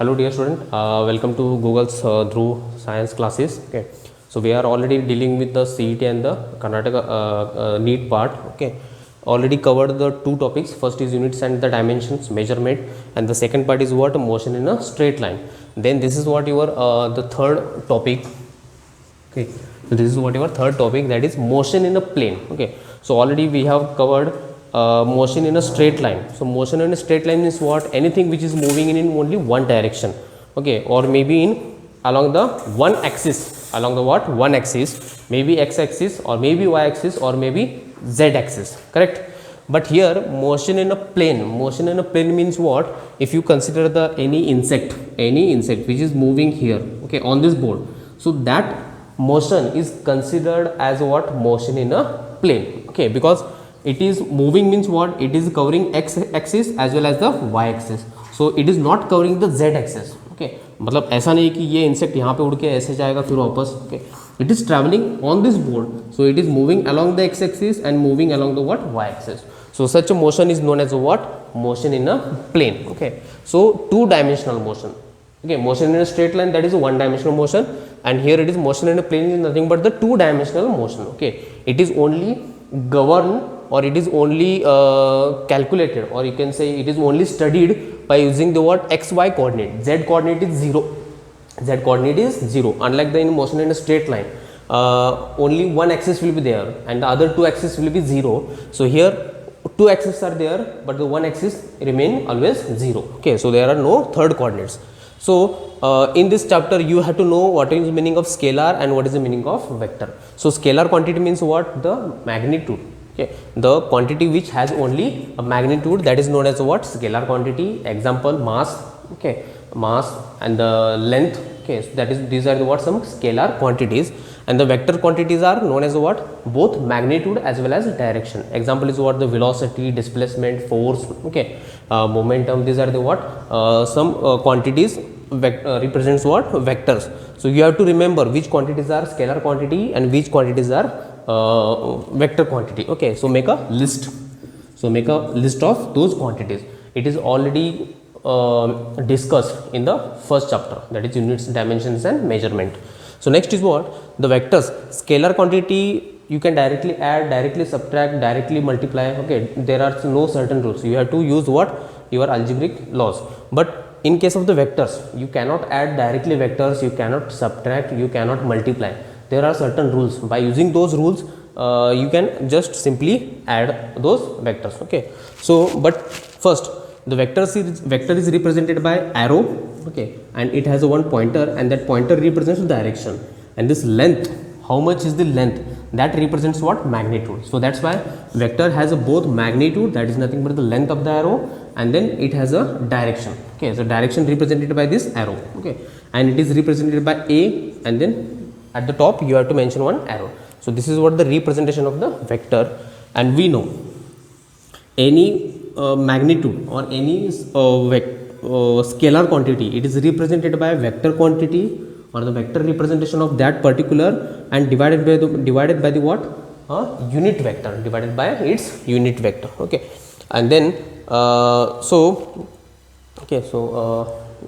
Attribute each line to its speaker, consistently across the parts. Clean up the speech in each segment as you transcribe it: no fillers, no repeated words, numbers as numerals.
Speaker 1: Hello dear student, welcome to Google's Dhruv science classes. Okay, so we are already dealing with the CET and the Karnataka NEET part. Okay, already covered the two topics. First is units and the dimensions measurement, and the second part is what motion in a straight line. Then this is what your the third topic. Okay, so this is what your third topic, that is motion in a plane. Okay, so already we have covered motion in a straight line. So motion in a straight line is what? Anything which is moving in only one direction. Okay, or maybe in along the one axis, along the what? One axis, maybe x axis or maybe y axis or maybe z axis, correct? But here motion in a plane, motion in a plane means what? If you consider the any insect which is moving here, okay, on this board, so that motion is considered as what? Motion in a plane. Okay, because it is moving means what? It is covering x axis as well as the y axis, so it is not covering the z axis. Okay, मतलब ऐसा नहीं कि ये insect यहाँ पे उड़ के ऐसे जाएगा फिर वापस. Okay, it is traveling on this board, so it is moving along the x axis and moving along the what? Y axis. So such a motion is known as a what? Motion in a plane. Okay, so two dimensional motion. Okay, motion in a straight line, that is a one dimensional motion, and here it is motion in a plane is nothing but the two dimensional motion. Okay, it is only governed, or it is only calculated, or you can say it is only studied by using the what? XY coordinate. Z coordinate is 0. Z coordinate is 0. Unlike the in motion in a straight line, only one axis will be there and the other two axes will be 0. So here two axes are there, but the one axis remain always 0. Okay, so there are no third coordinates. So in this chapter you have to know what is the meaning of scalar and what is the meaning of vector. So scalar quantity means what? The magnitude. Okay, the quantity which has only a magnitude, that is known as what? Scalar quantity. Example, mass. Okay, mass and the length. Okay, so that is, these are the what? Some scalar quantities. And the vector quantities are known as what? Both magnitude as well as direction. Example is what? The velocity, displacement, force, okay, momentum. These are the what? Some quantities represents what? Vectors. So you have to remember which quantities are scalar quantity and which quantities are vector quantity. Okay, so make a list. So make a list of those quantities. It is already discussed in the first chapter, that is units, dimensions and measurement. So next is what? The vectors. Scalar quantity you can directly add, directly subtract, directly multiply. Okay, there are no certain rules. You have to use what? Your algebraic laws. But in case of the vectors, you cannot add directly vectors, you cannot subtract, you cannot multiply. There are certain rules. By using those rules, you can just simply add those vectors. Okay, so but first the vector is represented by arrow. Okay, and it has a one pointer, and that pointer represents direction, and this length, how much is the length, that represents what? Magnitude. So that's why vector has a both magnitude, that is nothing but the length of the arrow, and then it has a direction. Okay, so direction represented by this arrow. Okay, and it is represented by a, and then at the top you have to mention one arrow. So this is what the representation of the vector. And we know any magnitude or any scalar quantity, it is represented by vector quantity or the vector representation of that particular, and divided by the what? Unit vector, divided by its unit vector. Okay, and then so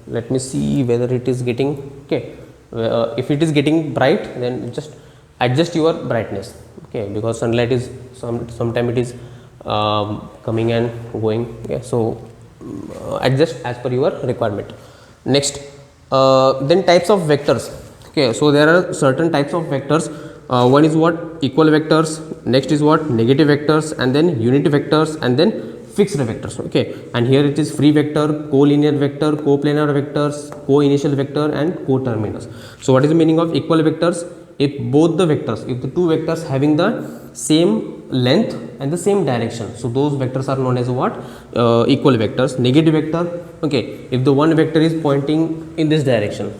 Speaker 1: let me see whether it is getting okay. If it is getting bright, then just adjust your brightness. Okay, because sunlight is sometime it is coming and going. Okay, so adjust as per your requirement. Next, then types of vectors. Okay, so there are certain types of vectors. One is what? Equal vectors. Next is what? Negative vectors, and then unit vectors, and then fixed vectors. Okay, and here it is free vector, collinear vector, coplanar vectors, co-initial vector, and co-terminus. So what is the meaning of equal vectors? If both the vectors, if the two vectors having the same length and the same direction, so those vectors are known as what? Equal vectors. Negative vector, okay, if the one vector is pointing in this direction,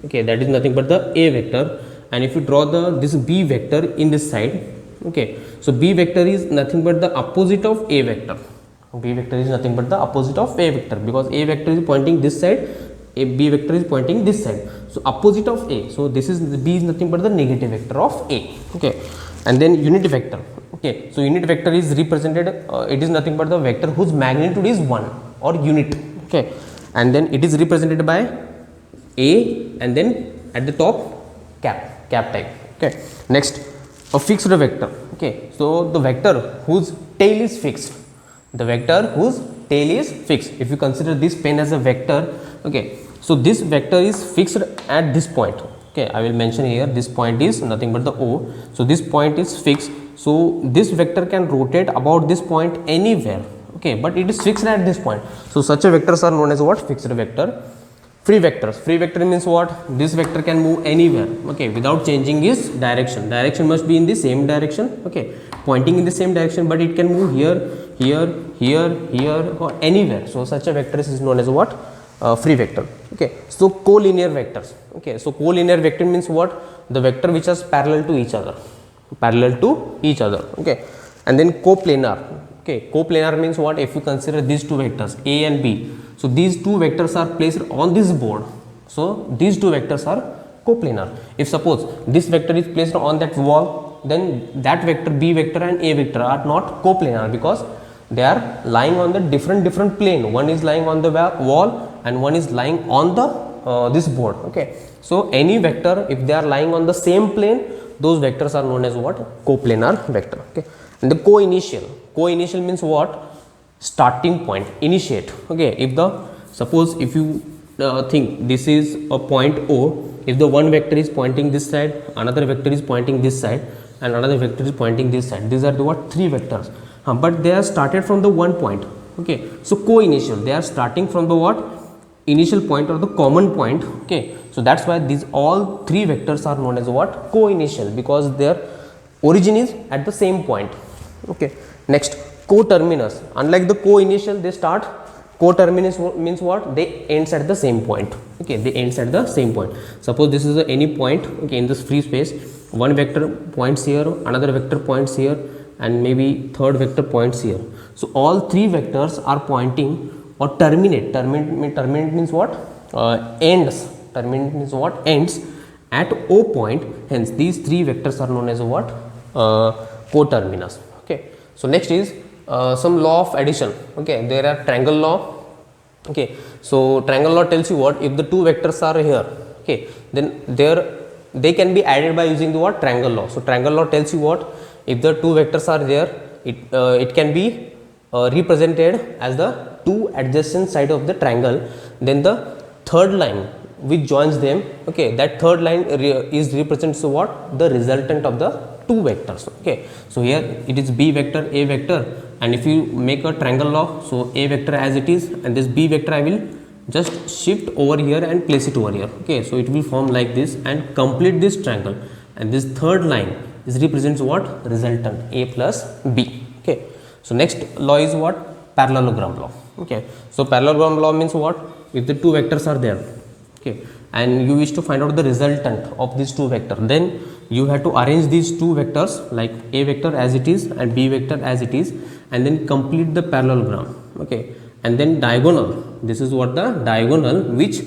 Speaker 1: okay, that is nothing but the a vector, and if you draw this b vector in this side, okay, so b vector is nothing but the opposite of a vector. B vector is nothing but the opposite of a vector, because a vector is pointing this side, a b vector is pointing this side, so opposite of a. So this is b is nothing but the negative vector of a. Okay, and then unit vector. Okay, so unit vector is represented, it is nothing but the vector whose magnitude is 1 or unit. Okay, and then it is represented by a, and then at the top cap type. Okay, next a fixed vector. Okay, so the vector whose tail is fixed, the vector whose tail is fixed. If you consider this pen as a vector, okay, so this vector is fixed at this point. Okay, I will mention here this point is nothing but the O. So this point is fixed, so this vector can rotate about this point anywhere. Okay, but it is fixed at this point. So such a vectors are known as what? Fixed vector. Free vectors. Free vector means what? This vector can move anywhere, okay, without changing its direction. Direction must be in the same direction, okay, pointing in the same direction, but it can move here, here, here, here, or anywhere. So such a vector is known as what? Free vector. Okay, so collinear vectors. Okay, so collinear vector means what? The vector which is parallel to each other, parallel to each other. Okay, and then coplanar. Okay, coplanar means what? If you consider these two vectors A and B, so these two vectors are placed on this board, so these two vectors are coplanar. If suppose this vector is placed on that wall, then that vector B vector and A vector are not coplanar because they are lying on the different plane. One is lying on the wall and one is lying on the this board. Okay, so any vector, if they are lying on the same plane, those vectors are known as what? Coplanar vector. Okay, and the co-initial means what? Starting point, initiate. Okay, if the suppose if you think this is a point O, if the one vector is pointing this side, another vector is pointing this side, and another vector is pointing this side, these are the what? Three vectors, but they are started from the one point. Okay, so co-initial, they are starting from the what? Initial point or the common point. Okay, so that's why these all three vectors are known as what? Co-initial, because their origin is at the same point. Okay, next coterminous. Unlike the co-initial, they start. Coterminous means what? They ends at the same point. Okay, they ends at the same point. Suppose this is any point, okay, in this free space, one vector points here, another vector points here, and maybe third vector points here. So all three vectors are pointing or terminate. Terminate means what? Ends. Terminate means what? Ends at O point. Hence these three vectors are known as what? Coterminous. Okay, so next is some law of addition. Okay, there are triangle law. Okay, so triangle law tells you what? If the two vectors are here, okay, then they can be added by using the what? Triangle law. So triangle law tells you what? If the two vectors are there, it can be represented as the two adjacent side of the triangle. Then the third line which joins them, okay, that third line is represents what? The resultant of the two vectors. Okay, so here it is B vector, A vector, and if you make a triangle law, so A vector as it is, and this B vector I will just shift over here and place it over here. Okay, so it will form like this and complete this triangle, and this third line is represents what? Resultant, A plus B. Okay, so next law is what? Parallelogram law. Okay, so parallelogram law means what? If the two vectors are there, okay, and you wish to find out the resultant of these two vectors, then you have to arrange these two vectors like A vector as it is and B vector as it is, and then complete the parallelogram. Okay, and then diagonal, this is what? The diagonal which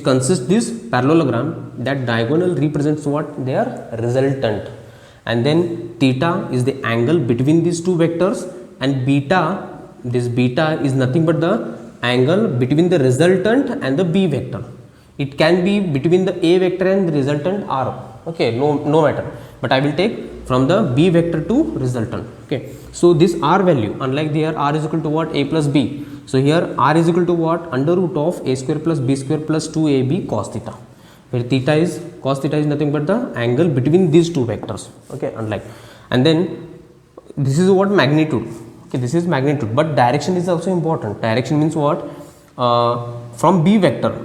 Speaker 1: consists this parallelogram, that diagonal represents what? Their resultant. And then theta is the angle between these two vectors, and beta, this beta is nothing but the angle between the resultant and the B vector. It can be between the A vector and the resultant R. Okay, no matter, but I will take from the B vector to resultant. Okay, so this R value, unlike here R is equal to what? A plus B. So here R is equal to what? Under root of A square plus B square plus 2AB cos theta, where theta is, cos theta is nothing but the angle between these two vectors. Okay, unlike, and then this is what? Magnitude. Okay, this is magnitude, but direction is also important. Direction means what? From B vector,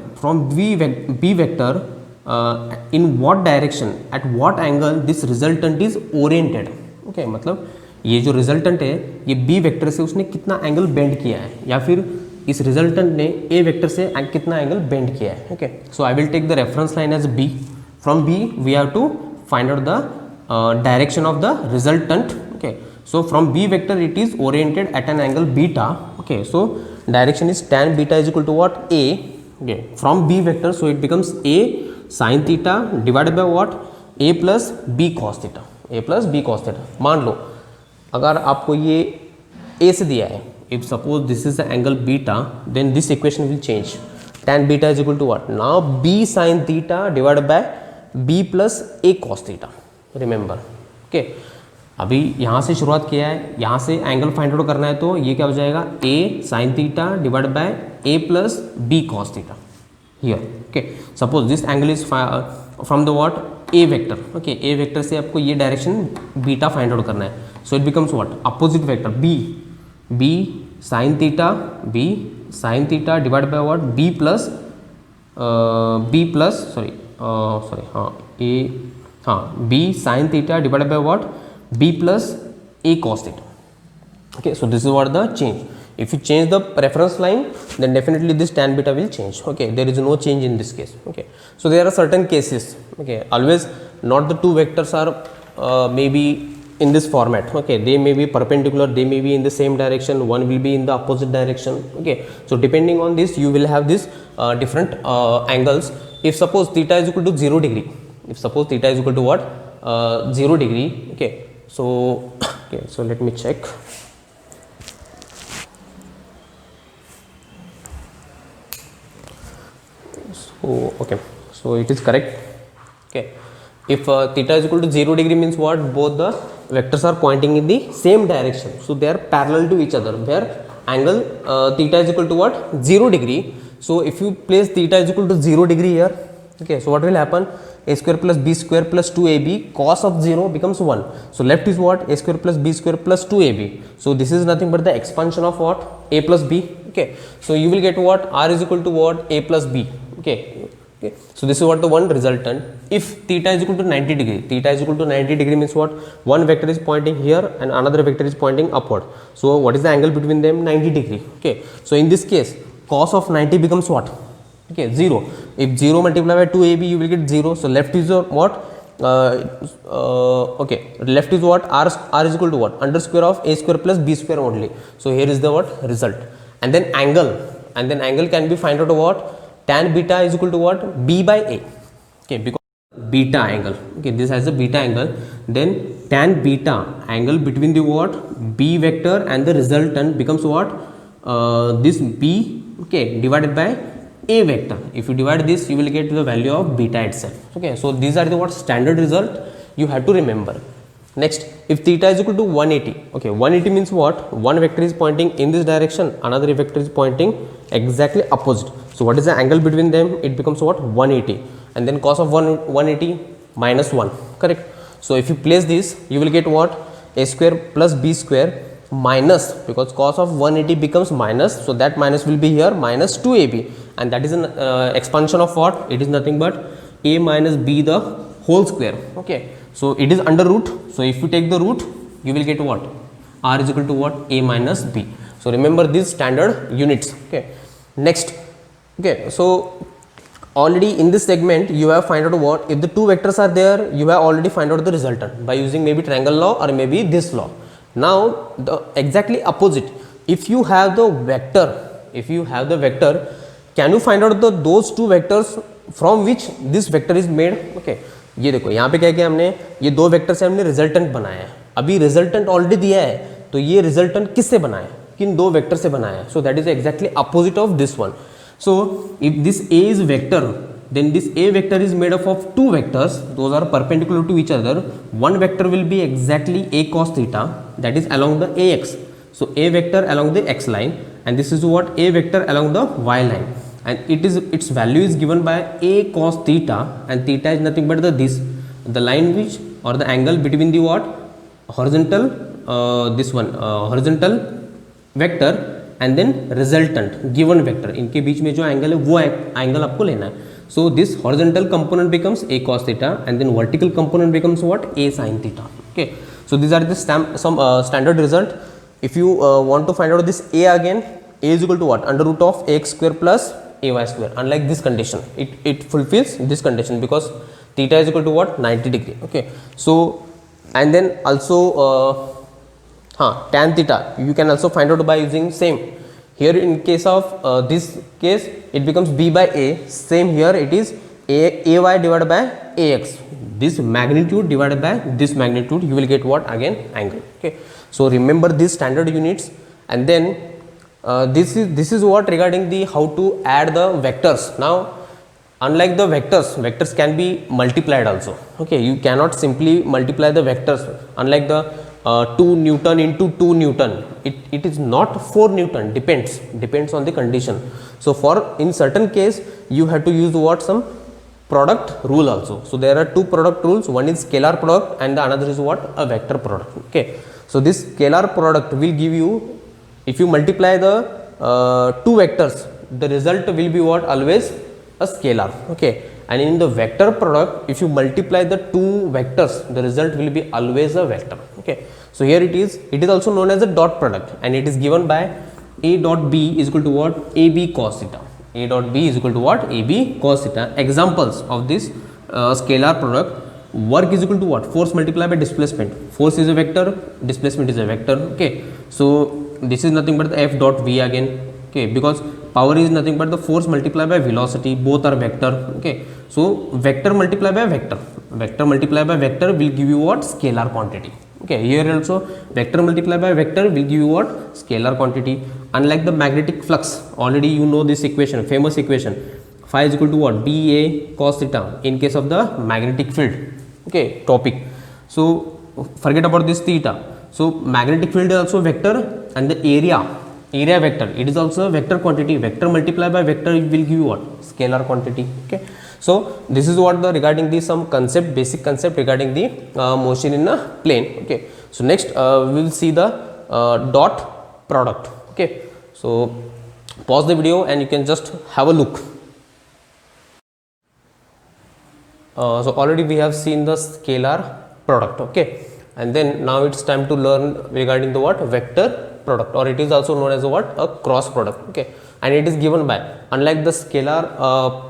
Speaker 1: in what direction, at what angle this resultant is oriented. Okay, मतलब ये जो resultant है, ये B vector से उसने कितना angle bend किया है, या फिर इस resultant ने A vector से कितना angle bend किया है. Okay, so I will take the reference line as B. From B we have to find out the direction of the resultant. Okay, so from B vector it is oriented at an angle beta. Okay, so direction is tan beta is equal to what? A. Okay, from B vector, so it becomes A sin theta divided by what? A plus B cos theta. A plus B cos theta. मान लो अगर आपको ये A से दिया है, if suppose this is the angle beta, then this equation will change. Tan beta is equal to what? Now b sin theta divided by b plus a cos theta. Remember, okay. अभी यहाँ से शुरुआत किया है, यहाँ से angle find out करना है, तो ये क्या हो जाएगा? a sin theta divided by a plus b cos theta here. Okay, suppose this angle is from the what? a vector. Okay, a vector से आपको ये डायरेक्शन बीटा फाइंड आउट करना है. So it becomes what? Opposite vector b sin theta divided by what? b plus b sin theta divided by what? b plus a cos theta. Okay, so this is what the change. If you change the reference line, then definitely this tan beta will change. Okay, there is no change in this case. Okay, so there are certain cases. Okay, always not the two vectors are maybe in this format. Okay, they may be perpendicular, they may be in the same direction, one will be in the opposite direction. Okay, so depending on this you will have this different angles. If suppose theta is equal to 0 degree, if suppose theta is equal to what? 0 degree. Okay, so okay, so let me check. So okay, so it is correct. Okay, if theta is equal to 0 degree means what? Both the vectors are pointing in the same direction, so they are parallel to each other, where angle theta is equal to what? 0 degree. So if you place theta is equal to 0 degree here, okay, so what will happen? A square plus b square plus 2ab cos of 0 becomes 1. So left is what? A square plus b square plus 2ab. So this is nothing but the expansion of what? A plus b. Okay, so you will get what? R is equal to what? A plus b. Okay, okay, so this is what the one resultant. If theta is equal to 90 degree, theta is equal to 90 degree means what? One vector is pointing here and another vector is pointing upward. So what is the angle between them? 90 degree. Okay, so in this case cos of 90 becomes what? Okay, 0. If 0 multiplied by 2ab, you will get 0. So left is what? Okay, left is what? R is equal to what? Under square of a square plus b square only. So here is the what? Result. And then angle can be find out what? Tan beta is equal to what? B by a. Okay, because beta angle. Okay, this has a beta angle. Then tan beta angle between the what? B vector and the resultant becomes what? This b, okay, divided by a vector. If you divide this, you will get the value of beta itself. Okay, so these are the what? Standard result you have to remember. Next, if theta is equal to 180, okay, 180 means what? One vector is pointing in this direction, another vector is pointing exactly opposite. So what is the angle between them? It becomes what? 180. And then cos of 180 minus 1, correct? So if you place this, you will get what? A square plus b square minus, because cos of 180 becomes minus, so that minus will be here, minus 2ab, and that is an expansion of what? It is nothing but a minus b the whole square. Okay, so it is under root. So if you take the root, you will get what? R is equal to what? A minus b. So remember these standard units. Okay, next. Okay, so already in this segment you have find out what? If the two vectors are there, you have already find out the resultant by using maybe triangle law or maybe this law. Now the exactly opposite. If you have the vector, can you find out those two vectors from which this vector is made? Okay, ये देखो यहाँ पे क्या किया हमने? ये दो vector से हमने रिजल्टेंट बनाया है. अभी रिजल्टेंट ऑलरेडी दिया है, तो ये रिजल्टेंट किससे बना है? किन दो वेक्टर से बना है? So that is exactly opposite of this one. So if this A is vector, then this A vector is made up of two vectors. Those are perpendicular to each other. One vector will be exactly A cos theta, that is along the AX. So A vector along the X line, and this is what? A vector along the Y line, and its value is given by A cos theta, and theta is nothing but the line which, or the angle between the what? Horizontal, horizontal vector and then resultant given vector. इनके बीच में जो angle है वो angle आपको लेना है. So this horizontal component becomes A cos theta, and then vertical component becomes what? A sin theta. Okay, so these are the some standard result. If you want to find out this A again, A is equal to what? Under root of ax square plus ay square. Unlike this condition, it fulfills this condition because theta is equal to what? 90 degree. Okay, so and then also tan theta you can also find out by using same. Here in case of this case it becomes b by a. Same here it is ay divided by ax. This magnitude divided by this magnitude, you will get what? Again angle. Okay, so remember these standard units, and then This is what regarding the how to add the vectors. Now unlike the vectors can be multiplied also. Okay, you cannot simply multiply the vectors. Unlike the 2 Newton into 2 Newton, it is not 4 Newton, depends on the condition. So for in certain case you have to use what, some product rule also. So there are two product rules, one is scalar product and the another is what, a vector product. Okay, so this scalar product will give you, if you multiply the two vectors, the result will be what, always a scalar. Okay, and in the vector product, if you multiply the two vectors, the result will be always a vector. Okay, so here it is also known as a dot product, and it is given by a dot b is equal to what, ab cos theta. A dot b is equal to what, ab cos theta. Examples of this scalar product: work is equal to what, force multiplied by displacement. Force is a vector, displacement is a vector. Okay, so this is nothing but the f dot v again. Okay, because power is nothing but the force multiplied by velocity, both are vector. Okay, so vector multiplied by vector, vector multiplied by vector will give you what, scalar quantity. Okay, here also vector multiplied by vector will give you what, scalar quantity. Unlike the magnetic flux, already you know this equation, famous equation, phi is equal to what, dA cos theta in case of the magnetic field. Okay, topic. So forget about this theta. So magnetic field is also vector, and the area vector, it is also a vector quantity. Vector multiplied by vector will give you what, scalar quantity. Okay, so this is what the regarding the some concept, basic concept regarding the motion in a plane. Okay, so next we will see the dot product. Okay, so pause the video and you can just have a look. So already we have seen the scalar product. Okay, and then now it's time to learn regarding the what, vector product, or it is also known as a what, a cross product. Okay, and it is given by, unlike the scalar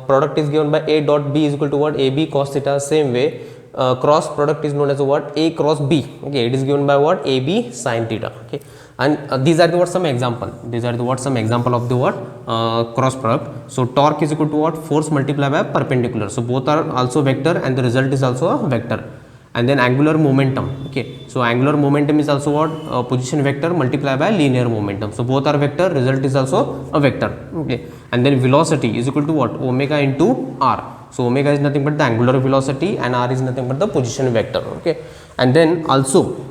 Speaker 1: product is given by a dot b is equal to what, ab cos theta, same way cross product is known as a what, a cross b. Okay, it is given by what, ab sin theta. Okay, and these are the what, some example, these are the what, some example of the what, cross product. So torque is equal to what, force multiplied by perpendicular, so both are also vector and the result is also a vector. And then angular momentum. Okay, so angular momentum is also what, position vector multiplied by linear momentum, so both are vector, result is also a vector. Okay, and then velocity is equal to what, omega into r. So omega is nothing but the angular velocity and r is nothing but the position vector. Okay, and then also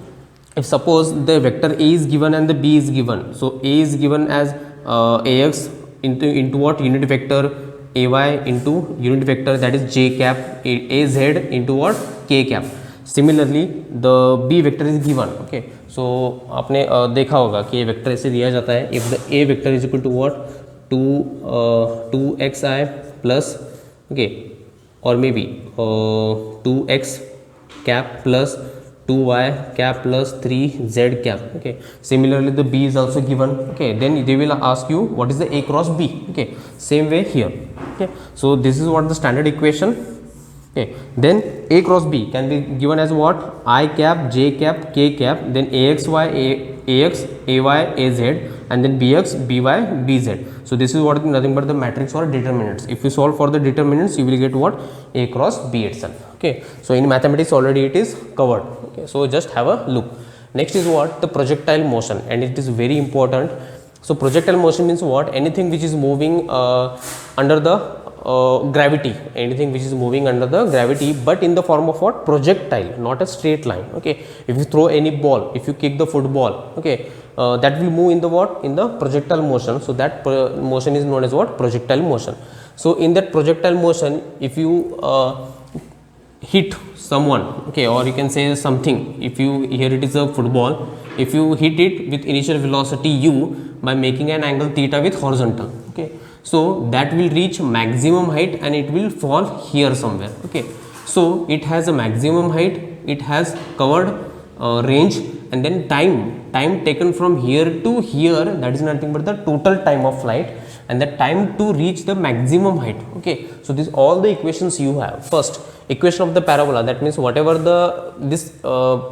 Speaker 1: if suppose the vector a is given and the b is given, so a is given as ax into what, unit vector, ay into unit vector, that is j cap, az into what, k cap. Similarly the b vector is given. Okay, so आपने देखा होगा कि ये vector ऐसे दिया जाता है, if the a vector is equal to what, 2xi plus, okay, or maybe 2x cap plus 2y cap plus 3z cap. Okay, similarly the b is also given. Okay, then they will ask you what is the a cross b. Okay, same way here. Okay, so this is what the standard equation. Okay, then a cross b can be given as what, I cap, j cap, k cap, then axy, ax, ay, az, and then bx, by, bz. So this is what, nothing but the matrix or determinants. If you solve for the determinants, you will get what, a cross b itself. Okay, so in mathematics already it is covered. Okay, so just have a look. Next is what, the projectile motion, and it is very important. So projectile motion means what, anything which is moving under the gravity, anything which is moving under the gravity, but in the form of what, projectile, not a straight line. Okay, if you throw any ball, if you kick the football, okay, that will move in the what, in the projectile motion. So that motion is known as what, projectile motion. So in that projectile motion, if you hit someone, okay, or you can say something, if you, here it is a football, if you hit it with initial velocity u by making an angle theta with horizontal, okay, so that will reach maximum height and it will fall here somewhere. Okay, so it has a maximum height, it has covered range, and then time taken from here to here, that is nothing but the total time of flight and the time to reach the maximum height. Okay, so this all the equations you have. First, equation of the parabola, that means whatever the this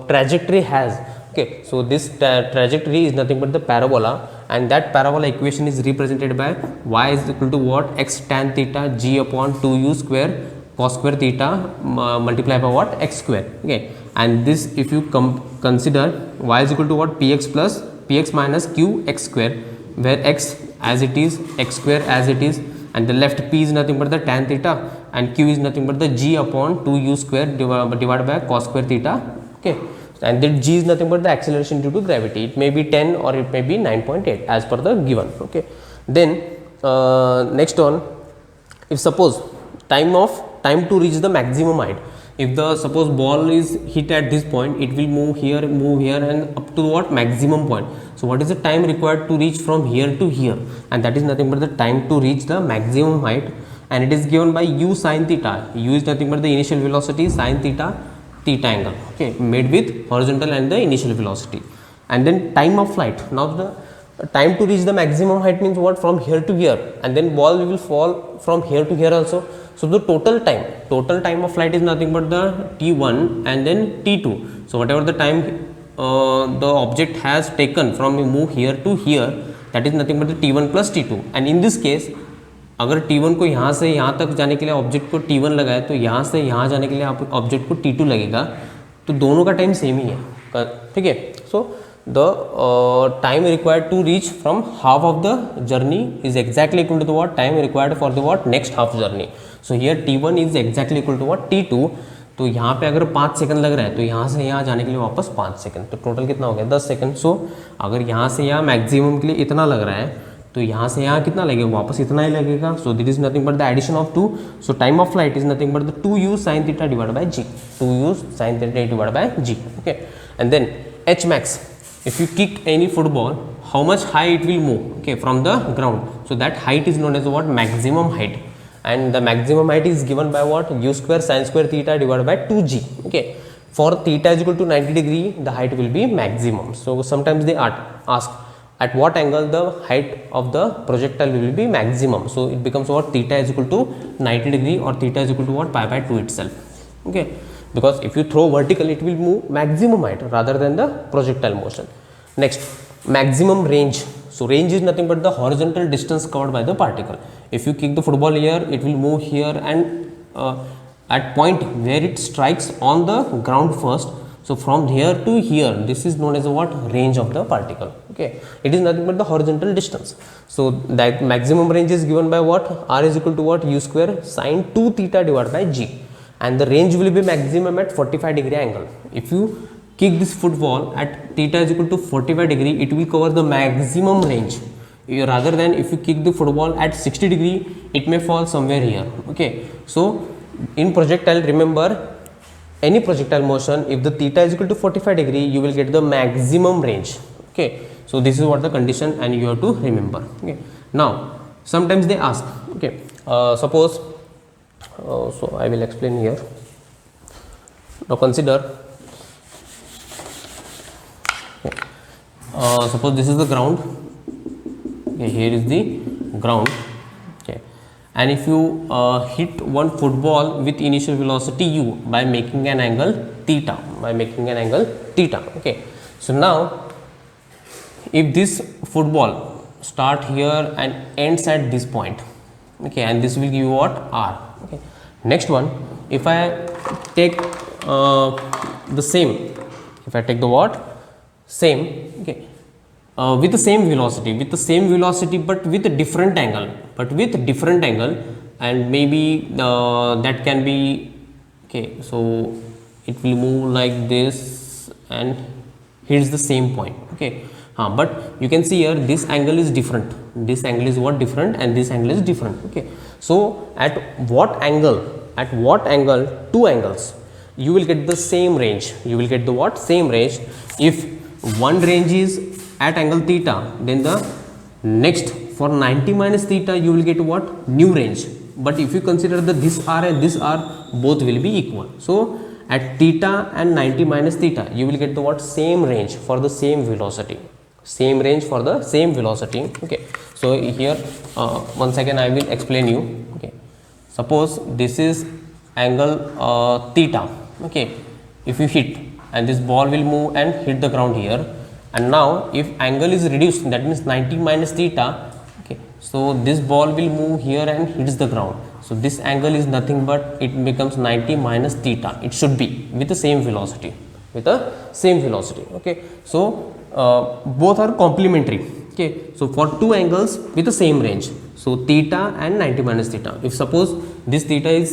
Speaker 1: trajectory has. Okay, so this trajectory is nothing but the parabola, and that parabola equation is represented by y is equal to what, x tan theta g upon 2u square cos square theta multiplied by what, x square. Okay, and this if you consider y is equal to what, px minus q x square, where x as it is, x square as it is, and the left p is nothing but the tan theta, and q is nothing but the g upon 2u square divided by cos square theta. Okay, and then g is nothing but the acceleration due to gravity. It may be 10 or it may be 9.8 as per the given. Okay, then next one, if suppose time to reach the maximum height, if the suppose ball is hit at this point, it will move here and up to what maximum point. So what is the time required to reach from here to here? And that is nothing but the time to reach the maximum height, and it is given by u sin theta. U is nothing but the initial velocity, sin theta angle, okay, made with horizontal and the initial velocity. And then time of flight. Now the time to reach the maximum height means what? From here to here, and then ball will fall from here to here also. So the total time of flight is nothing but the t1 and then t2. So whatever the time the object has taken from move here to here, that is nothing but the t1 plus t2. And in this case, अगर t1 को यहाँ से यहाँ तक जाने के लिए object को t1 लगाए, तो यहाँ से यहाँ जाने के लिए आप ऑब्जेक्ट को t2 लगेगा, तो दोनों का टाइम सेम ही है, ठीक है. सो the time required to reach from half of the journey is exactly equal to the what time required for the what next half journey. So here t1 is exactly equal to what t2. तो यहाँ पे अगर 5 second लग रहा है, तो यहाँ से यहाँ जाने के लिए वापस 5 सेकंड, तो टोटल कितना हो गया 10 सेकंड. सो अगर यहाँ से यहाँ मैक्सिमम के लिए इतना लग रहा है, तो यहाँ से यहाँ कितना लगेगा, वापस इतना ही लगेगा. So this is nothing but the addition of 2. So time of flight is nothing but the 2u sin theta divided by g, 2u sin theta divided by g. Okay, and then h max, if you kick any football, how much high it will move, okay, from the ground. So that height is known as what? Maximum height. And the maximum height is given by what? U square sin square theta divided by 2g. Okay, for theta is equal to 90 degree, the height will be maximum. So sometimes they ask at what angle the height of the projectile will be maximum. So it becomes what? Theta is equal to 90 degree, or theta is equal to what? Pi by 2 itself. Okay, because if you throw vertical, it will move maximum height rather than the projectile motion. Next, maximum range. So range is nothing but the horizontal distance covered by the particle. If you kick the football here, it will move here, and at point where it strikes on the ground first, so from here to here, this is known as what? Range of the particle. Okay, it is nothing but the horizontal distance. So that maximum range is given by what? R is equal to what? U square sin 2 theta divided by g, and the range will be maximum at 45 degree angle. If you kick this football at theta is equal to 45 degree, it will cover the maximum range, rather than if you kick the football at 60 degree, it may fall somewhere here. Okay, so in projectile, remember, any projectile motion, if the theta is equal to 45 degree, you will get the maximum range. Okay, so this is what the condition, and you have to remember. Okay, now sometimes they ask, okay, suppose so I will explain here. Now consider, suppose this is the ground. Okay, here is the ground. Okay, and if you hit one football with initial velocity u by making an angle theta, okay, so now if this football start here and ends at this point, okay, and this will give you what? R. Okay, next one, if I take the same, if I take the what? Same, okay, with the same velocity, but with a different angle, and maybe that can be, okay, so it will move like this and hits the same point. Okay, but you can see here this angle is different, this angle is what? Different, and this angle is different. Okay, so at what angle, two angles, you will get the same range, same range. If one range is at angle theta, then the next for 90 minus theta you will get what? New range. But if you consider the this r and this r, both will be equal. So at theta and 90 minus theta, you will get the what? Same range for the same velocity, Okay, so here once again I will explain you. Okay, suppose this is angle theta. Okay, if you hit, and this ball will move and hit the ground here, and now if angle is reduced, that means 90 minus theta, okay, so this ball will move here and hits the ground. So this angle is nothing but it becomes 90 minus theta. It should be with the same velocity, Okay, so both are complementary. Okay, so for two angles with the same range, so theta and 90 minus theta. If suppose this theta is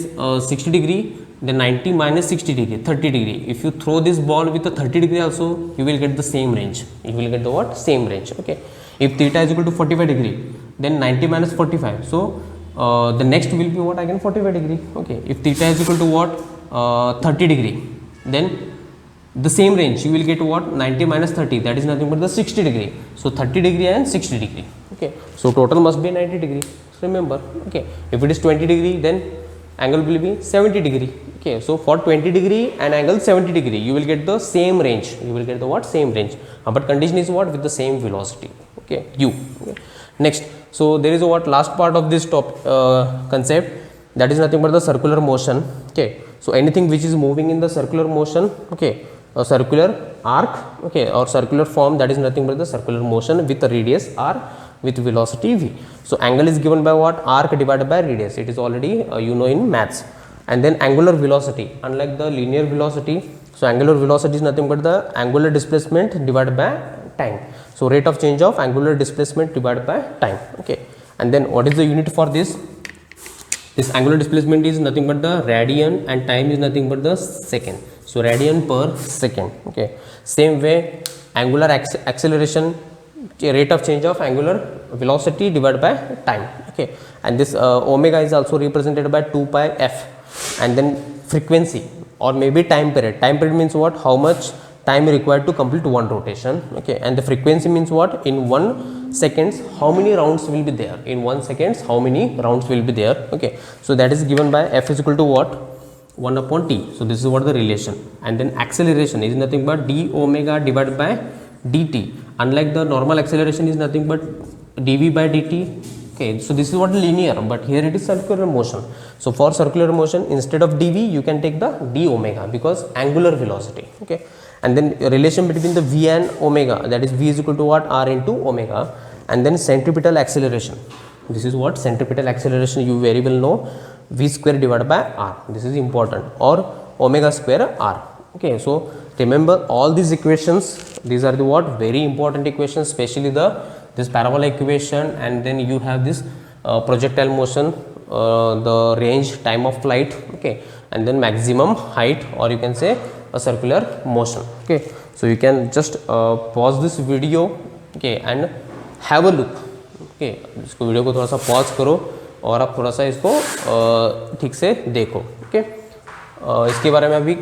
Speaker 1: 60 degree, then 90 minus 60 degree, 30 degree. If you throw this ball with a 30 degree also, you will get the same range. You will get the what? Same range. Okay. If theta is equal to 45 degree, then 90 minus 45. So the next will be what? Again 45 degree. Okay. If theta is equal to what? 30 degree, then the same range you will get what? 90 minus 30, that is nothing but the 60 degree. So 30 degree and 60 degree. Okay. So total must be 90 degree. So remember. Okay. If it is 20 degree, then angle will be 70 degree. Okay. So for 20 degree and angle 70 degree, you will get the same range. You will get the what? Same range. But condition is what? With the same velocity. Okay. U. Okay. Next. So there is a what? Last part of this concept, that is nothing but the circular motion. Okay. So anything which is moving in the circular motion, okay, a circular arc, okay, or circular form, that is nothing but the circular motion with a radius r with velocity v. So angle is given by what? Arc divided by radius. It is already you know in maths. And then angular velocity, unlike the linear velocity, so angular velocity is nothing but the angular displacement divided by time. So rate of change of angular displacement divided by time. Okay. And then what is the unit for this? This angular displacement is nothing but the radian and time is nothing but the second. So radian per second. Okay. Same way, angular acceleration, rate of change of angular velocity divided by time. Okay. And this omega is also represented by 2 pi f. And then frequency or maybe time period. Time period means what? How much time required to complete one rotation. Okay. And the frequency means what? In 1 seconds how many rounds will be there. In 1 seconds how many rounds will be there. Okay. So that is given by f is equal to what? 1 upon t. So this is what the relation. And then acceleration is nothing but d omega divided by dt. Unlike the normal acceleration is nothing but dv by dt. Okay. So this is what linear, but here it is circular motion. So for circular motion, instead of dv you can take the d omega because angular velocity. Okay. And then relation between the v and omega, that is v is equal to what? R into omega. And then centripetal acceleration, this is what? Centripetal acceleration, you very well know, v square divided by r. This is important, or omega square r. Okay. So remember all these equations, these are the what? Very important equations, especially this parabola equation, and then you have this projectile motion, the range, time of flight. Okay. And then maximum height, or you can say a circular motion. Okay. So you can just pause this video, okay, and have a look. Okay. इसको video को थोड़ा सा pause करो और आप थोड़ा सा इसको ठीक से देखो. ओके. इसके बारे में अभी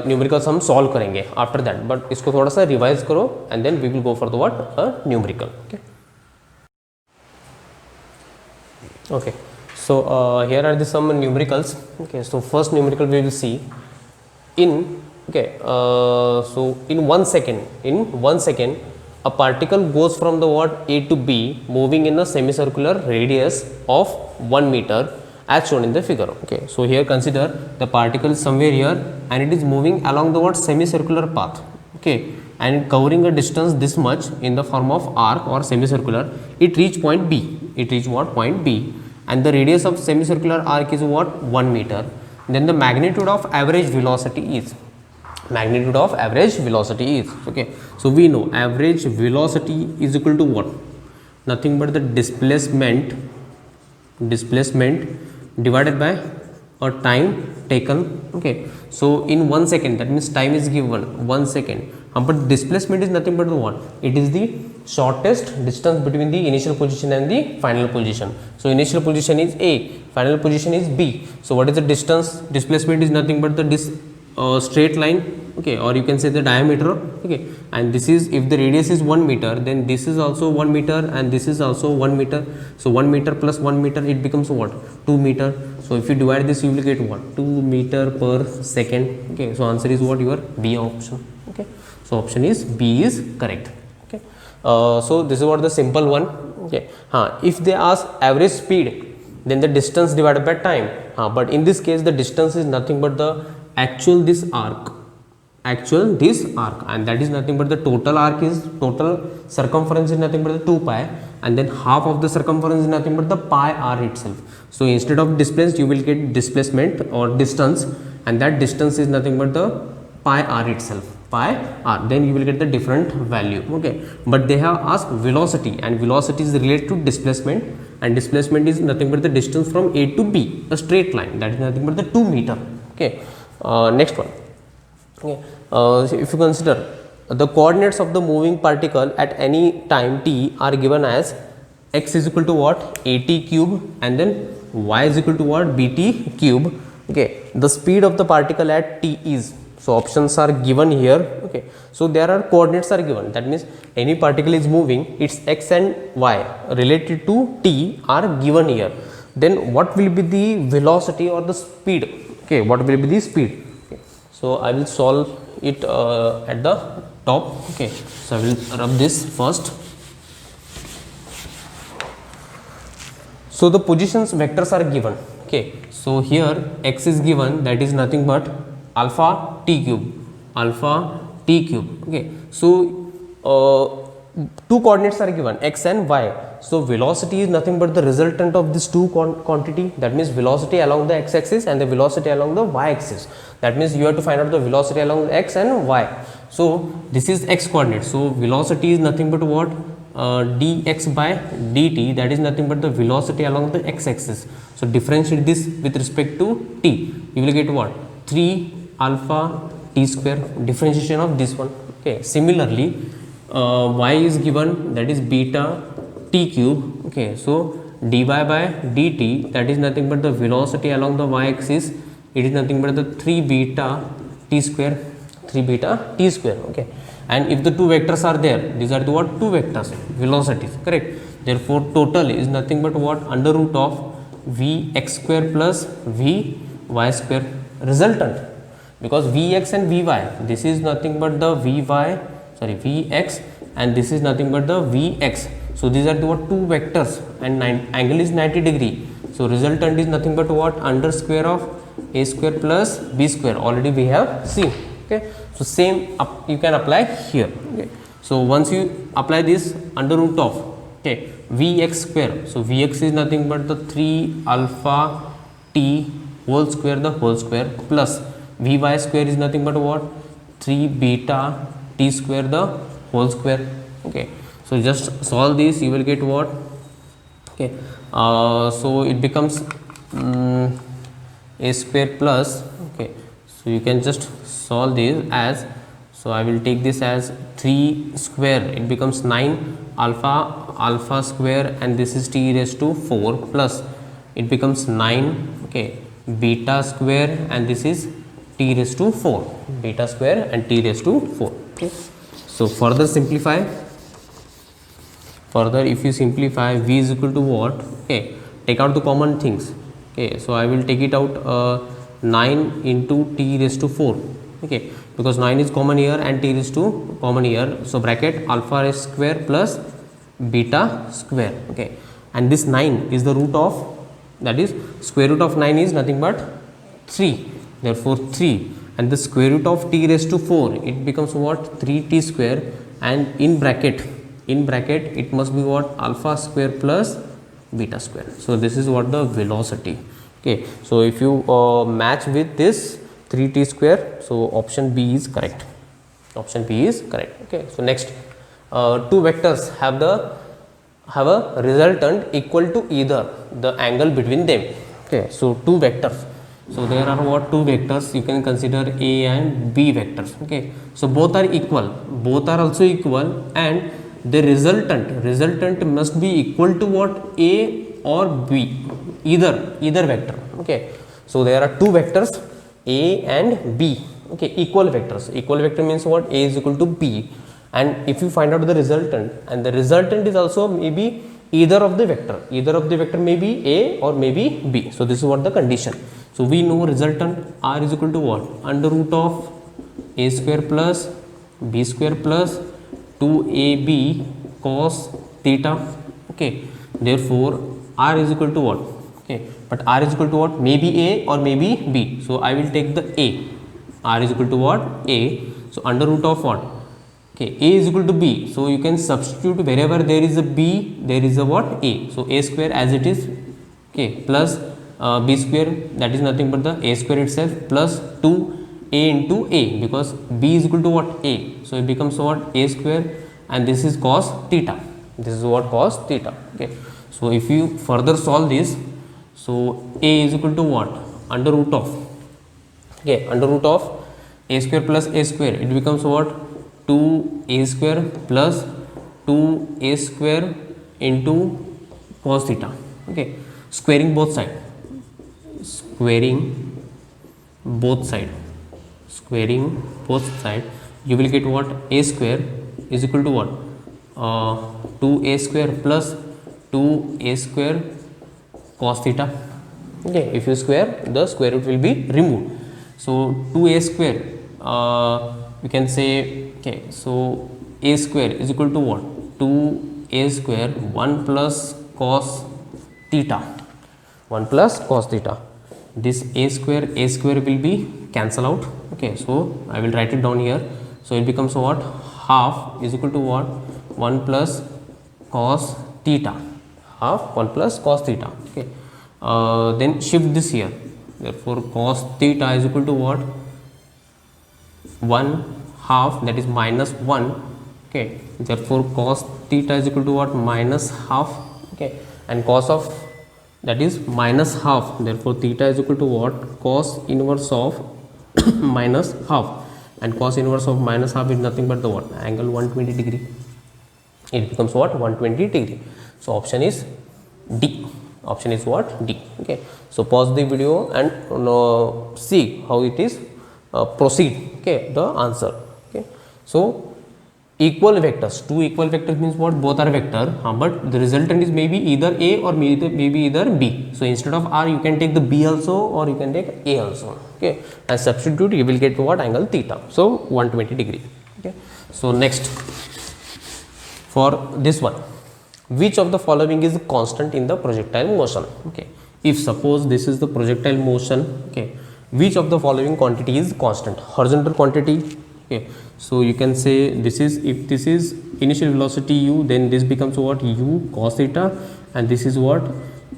Speaker 1: न्यूमेरिकल्स हम सॉल्व करेंगे आफ्टर दैट, बट इसको थोड़ा सा रिवाइज करो and then we will go for the what? Numerical. Okay. Okay. So here are the some numericals. Okay. So first numerical we will see in, okay, so in 1 second a particle goes from the what? A to B, moving in a semicircular radius of 1 meter as shown in the figure. Okay. So here consider the particle is somewhere here and it is moving along the what? Semicircular path. Okay. And covering a distance this much in the form of arc or semicircular, it reach point B. It reach what? Point B. And the radius of semicircular arc is what? 1 meter. Then the magnitude of average velocity is, okay. So we know average velocity is equal to what? Nothing but the displacement divided by a time taken. Okay. So in 1 second, that means time is given 1 second. But displacement is nothing but what? It is the shortest distance between the initial position and the final position. So initial position is A, final position is B. So what is the distance? Displacement is nothing but the straight line. Okay. Or you can say the diameter. Okay. And this is, if the radius is 1 meter, then this is also 1 meter and this is also 1 meter. So 1 meter plus 1 meter, it becomes what? 2 meter. So if you divide this, you will get what? 2 meter per second. Okay. So answer is what? Your B option. Okay. So option is B is correct. Okay. So this is what the simple one. Okay. If they ask average speed, then the distance divided by time. But in this case, the distance is nothing but the actual this arc, and that is nothing but the total circumference is nothing but the 2 pi, and then half of the circumference is nothing but the pi r itself. So instead of displaced, you will get displacement or distance, and that distance is nothing but the pi r itself. pi r, then you will get the different value. Okay, but they have asked velocity, and velocity is related to displacement, and displacement is nothing but the distance from A to B, a straight line, that is nothing but the 2 meter. Okay, next one. Okay, so if you consider the coordinates of the moving particle at any time t are given as x is equal to what, at cube, and then y is equal to what, bt cube. Okay, the speed of the particle at t is, so options are given here. Okay, so there are coordinates are given, that means any particle is moving, its x and y related to t are given here. Then what will be the velocity or the speed? Okay, what will be the speed? Okay, so I will solve it at the top. Okay, so I will rub this first. So the positions vectors are given. Okay, so here x is given, that is nothing but alpha t cube, alpha t cube. Okay, so two coordinates are given, x and y. So velocity is nothing but the resultant of this two quantity, that means velocity along the x axis and the velocity along the y axis. That means you have to find out the velocity along the x and y. So this is x coordinate, so velocity is nothing but what, dx by dt, that is nothing but the velocity along the x axis. So differentiate this with respect to t, you will get what, 3 alpha t square, differentiation of this one. Okay, similarly y is given, that is beta t cube. Okay, so dy by dt, that is nothing but the velocity along the y axis, it is nothing but the 3 beta t square, 3 beta t square. Okay, and if the two vectors are there, these are the what, two vectors, velocities, correct. Therefore total is nothing but what, under root of vx square plus vy square, resultant, because vx and vy, this is nothing but the vx, and this is nothing but the vx. So these are the what, two vectors, and angle is 90 degree. So resultant is nothing but what, under square of a square plus b square, already we have seen. Okay, so same you can apply here. Okay, so once you apply this under root of, okay, vx square, so vx is nothing but the 3 alpha t whole square, the whole square, plus vy square is nothing but what, 3 beta t square, the whole square. Okay, so just solve this, you will get what. Okay, so it becomes a square plus, okay, so you can just solve this as, so I will take this as 3 square, it becomes 9 alpha square, and this is t raised to 4, plus it becomes 9, okay, beta square, and this is t raised to 4, beta square and t raised to 4. Okay, so further simplify, further if you simplify, v is equal to what, okay, take out the common things. Okay, so I will take it out, 9 into t raised to 4. Okay, because 9 is common here and t raised to common here, so bracket alpha square plus beta square. Okay, and this 9 is the root of, that is square root of 9 is nothing but 3, therefore 3, and the square root of t raised to 4, it becomes what, 3t square, and in bracket it must be what, alpha square plus beta square. So this is what the velocity. Okay, so if you match with this 3t square, so option B is correct, option B is correct. Okay, so next, two vectors have a resultant equal to either the angle between them. Okay, so two vectors, so there are what, two vectors, you can consider a and b vectors. Okay, so both are equal, both are also equal, and the resultant must be equal to what, a or b, either vector. Okay, so there are two vectors a and b. Okay, equal vectors, equal vector means what, a is equal to b, and if you find out the resultant, and the resultant is also maybe either of the vector may be a or maybe b. So this is what the condition. So we know resultant r is equal to what, under root of a square plus b square plus 2ab cos theta. Okay, therefore r is equal to what, okay, but r is equal to what, maybe a or maybe b. So I will take the a, r is equal to what, a, so under root of what, okay, a is equal to b, so you can substitute wherever there is a b, there is a what, a, so a square as it is, okay, plus b square, that is nothing but the a square itself, plus 2 a into a, because b is equal to what, a, so it becomes what, a square, and this is cos theta, this is what, cos theta. Okay, so if you further solve this, so a is equal to what, under root of, okay, under root of a square plus a square, it becomes what, 2a square plus 2a square into cos theta. Okay, squaring both side, squaring both side, squaring both side, you will get what, a square is equal to what, 2a square plus 2a square cos theta. Okay, if you square, the square root will be removed, so 2a square, we can say, okay, so a square is equal to what, 2a square 1 plus cos theta, 1 plus cos theta, this a square will be cancel out. Okay, so I will write it down here, so it becomes what, half is equal to what, 1 plus cos theta, half 1 plus cos theta. Okay, then shift this here, therefore cos theta is equal to what, 1 half, that is minus 1. Okay, therefore cos theta is equal to what, minus half. Okay, and cos of that is minus half, therefore theta is equal to what, cos inverse of minus half, and cos inverse of minus half is nothing but the what, angle 120 degree, it becomes what, 120 degree. So option is D, option is what, D. Okay, so pause the video and see how it is proceed. Okay, the answer. Okay, so equal vectors, two equal vectors means what, both are vector, but the resultant is maybe either a or maybe either b. So instead of r, you can take the b also, or you can take a also. Okay, and substitute, you will get what, angle theta, so 120 degree. Okay, so next, for this one, which of the following is constant in the projectile motion? Okay, if suppose this is the projectile motion, okay, which of the following quantity is constant? Horizontal quantity. Okay, so you can say this is, if this is initial velocity u, then this becomes what, u cos theta, and this is what,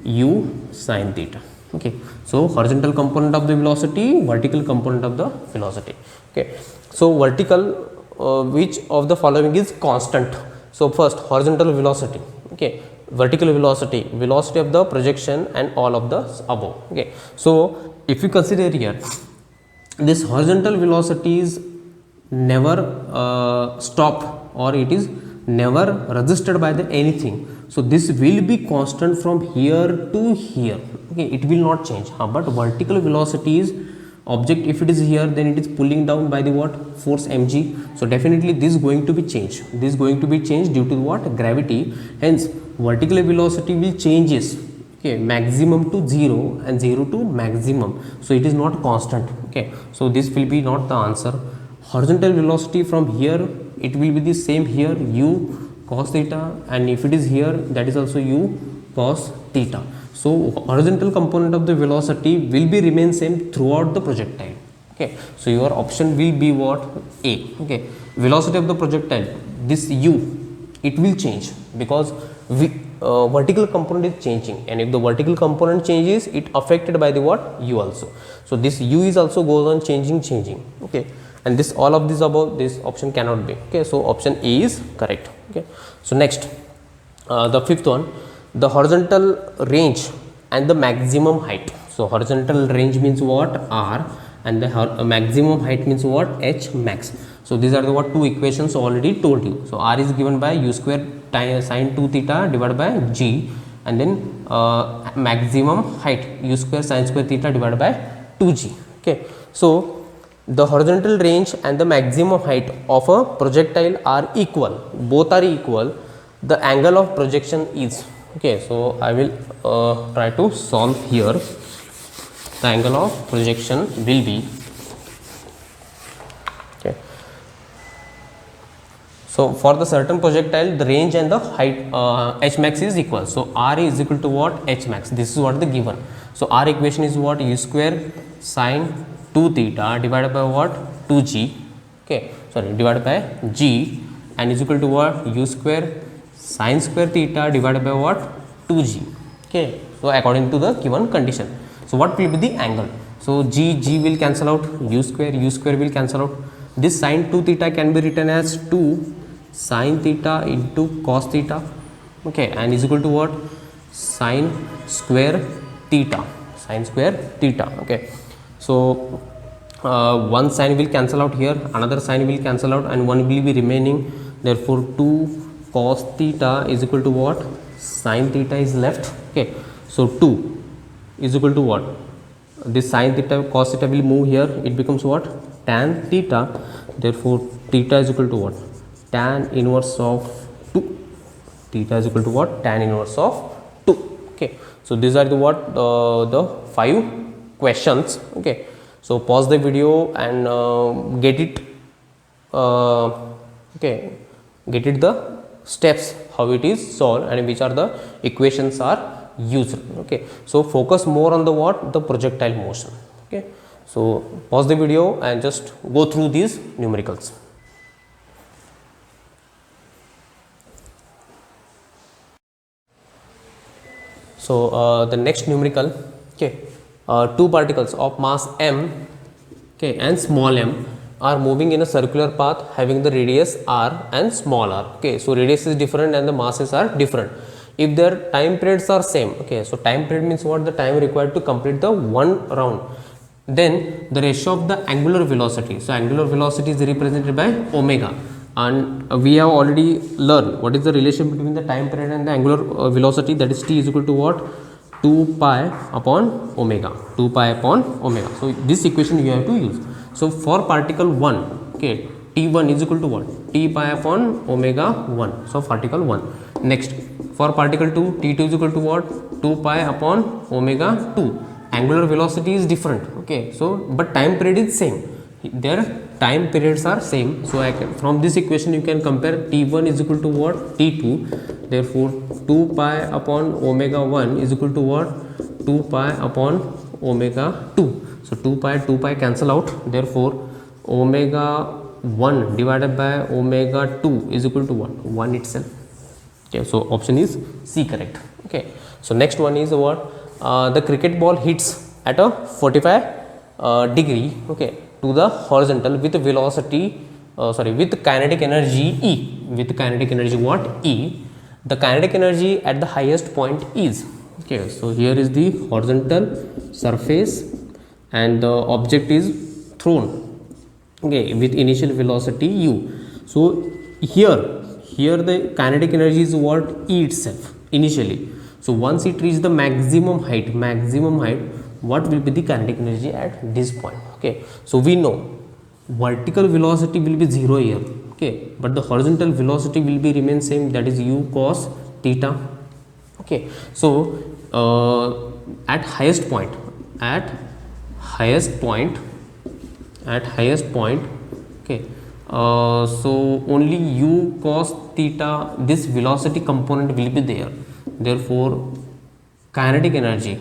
Speaker 1: u sin theta. Okay, so horizontal component of the velocity, vertical component of the velocity. Okay, so vertical, which of the following is constant? So first, horizontal velocity. Okay, vertical velocity, velocity of the projection, and all of the above. Okay, so if you consider here, this horizontal velocity is never stop, or it is never resisted by the anything, so this will be constant from here to here. Okay, it will not change, but vertical velocity is object, if it is here, then it is pulling down by the what, force mg, so definitely this is going to be changed, this is going to be changed due to what, gravity, hence vertical velocity will changes, okay, maximum to 0 and 0 to maximum, so it is not constant. Okay, so this will be not the answer. Horizontal velocity from here, it will be the same here, u cos theta, and if it is here, that is also u cos theta. So horizontal component of the velocity will be remain same throughout the projectile. Okay, so your option will be what, A. Okay, velocity of the projectile, this u, it will change because vertical component is changing, and if the vertical component changes, it affected by the what, u also. So this u is also goes on changing. Okay, and this, all of this above, this option cannot be. Okay, so option A is correct. Okay, so next, the fifth one, the horizontal range and the maximum height. So horizontal range means what, r, and the maximum height means what, h max. So these are the what, two equations already told you. So r is given by u square sin 2 theta divided by g, and then maximum height u square sin square theta divided by 2g. Okay, so the horizontal range and the maximum height of a projectile are equal, both are equal, the angle of projection is. Okay, so I will try to solve here. The angle of projection will be, okay, so for the certain projectile, the range and the height h max is equal, so r is equal to what, h max, this is what the given. So r equation is what, u square sin 2 theta divided by what, 2g, okay, sorry, divided by g, and is equal to what, u square sin square theta divided by what, 2g. Okay, so according to the given condition, so what will be the angle? So g will cancel out, u square will cancel out. This sin 2 theta can be written as 2 sin theta into cos theta, okay, and is equal to what? Sin square theta, okay. So one sign will cancel out here, another sign will cancel out, and one will be remaining. Therefore 2 cos theta is equal to what? Sin theta is left, okay. So 2 is equal to what? This sin theta cos theta will move here, it becomes what? Tan theta. Therefore theta is equal to what? Tan inverse of 2. Theta is equal to what? Tan inverse of 2, okay. So these are the what the 5 questions, okay. So pause the video and get it okay, get it the steps how it is solved and which are the equations are used, okay. So focus more on the what? The projectile motion, okay. So pause the video and just go through these numericals. So the next numerical, okay, two particles of mass m, okay, and small m are moving in a circular path having the radius r and small r, okay. So radius is different and the masses are different. If their time periods are same, okay, so time period means what? The time required to complete the one round. Then the ratio of the angular velocity, so angular velocity is represented by omega, and we have already learned what is the relation between the time period and the angular velocity, that is t is equal to what? 2 pi upon omega, 2 pi upon omega. So this equation you have to use. So for particle 1, okay, t1 is equal to what? T pi upon omega 1. So particle 1. Next for particle 2, t2 is equal to what? 2 pi upon omega 2. Angular velocity is different, okay. So but time period is same, their time periods are same. So I can, from this equation you can compare t1 is equal to what? T2. Therefore 2 pi upon omega 1 is equal to what? 2 pi upon omega 2. So 2 pi cancel out. Therefore omega 1 divided by omega 2 is equal to what? 1 itself, okay. So option is C correct, okay. So next one is what? The cricket ball hits at a 45 degree, okay, to the horizontal with velocity with kinetic energy E, with kinetic energy what? E. The kinetic energy at the highest point is, okay. So here is the horizontal surface and the object is thrown, okay, with initial velocity u. So here the kinetic energy is what? E itself initially. So once it reaches the maximum height, what will be the kinetic energy at this point, okay. So we know vertical velocity will be 0 here, okay, but the horizontal velocity will be remain same, that is u cos theta, okay. So at highest point, okay, so only u cos theta, this velocity component will be there. Therefore kinetic energy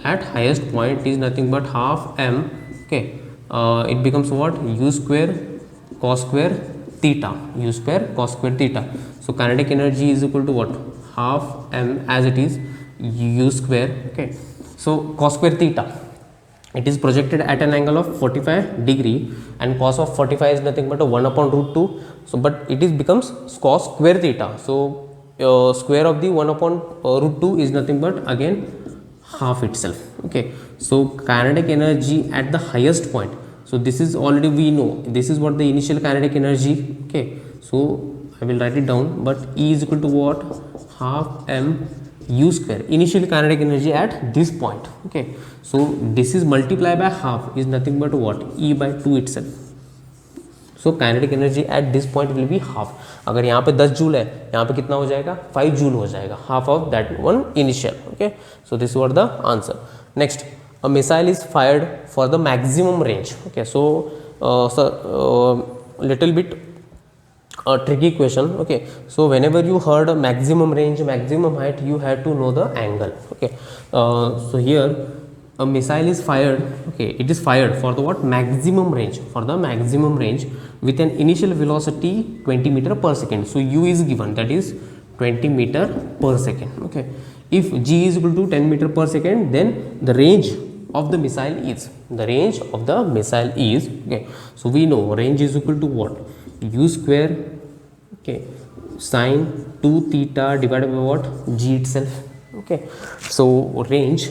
Speaker 1: at highest point is nothing but half m, okay. It becomes what? U square cos square theta, u square cos square theta. So kinetic energy is equal to what? Half m as it is u square, okay. So cos square theta, it is projected at an angle of 45 degree and cos of 45 is nothing but a 1 upon root 2. So but it is becomes cos square theta. So square of the 1 upon root 2 is nothing but again half itself, okay. So kinetic energy at the highest point, so this is already we know, this is what the initial kinetic energy, okay. So I will write it down, but E is equal to what? Half m u square, initial kinetic energy at this point, okay. So this is multiplied by half is nothing but what? E by 2 itself. So kinetic energy at this point will be half. अगर यहाँ पे 10 joule है, यहाँ पे कितना हो जाएगा? 5 joule हो जाएगा, half of that one initial, okay. So this was the answer. Next, a missile is fired for the maximum range, okay. So little bit tricky question, okay. So whenever you heard a maximum range, maximum height, you have to know the angle, okay. So here a missile is fired, okay, it is fired for the what? Maximum range, for the maximum range with an initial velocity 20 meter per second. So u is given, that is 20 meter per second, okay. If g is equal to 10 meter per second, then the range of the missile is, the range of the missile is, okay, so we know range is equal to what, u square, okay, sine 2 theta divided by what, g itself, okay. So range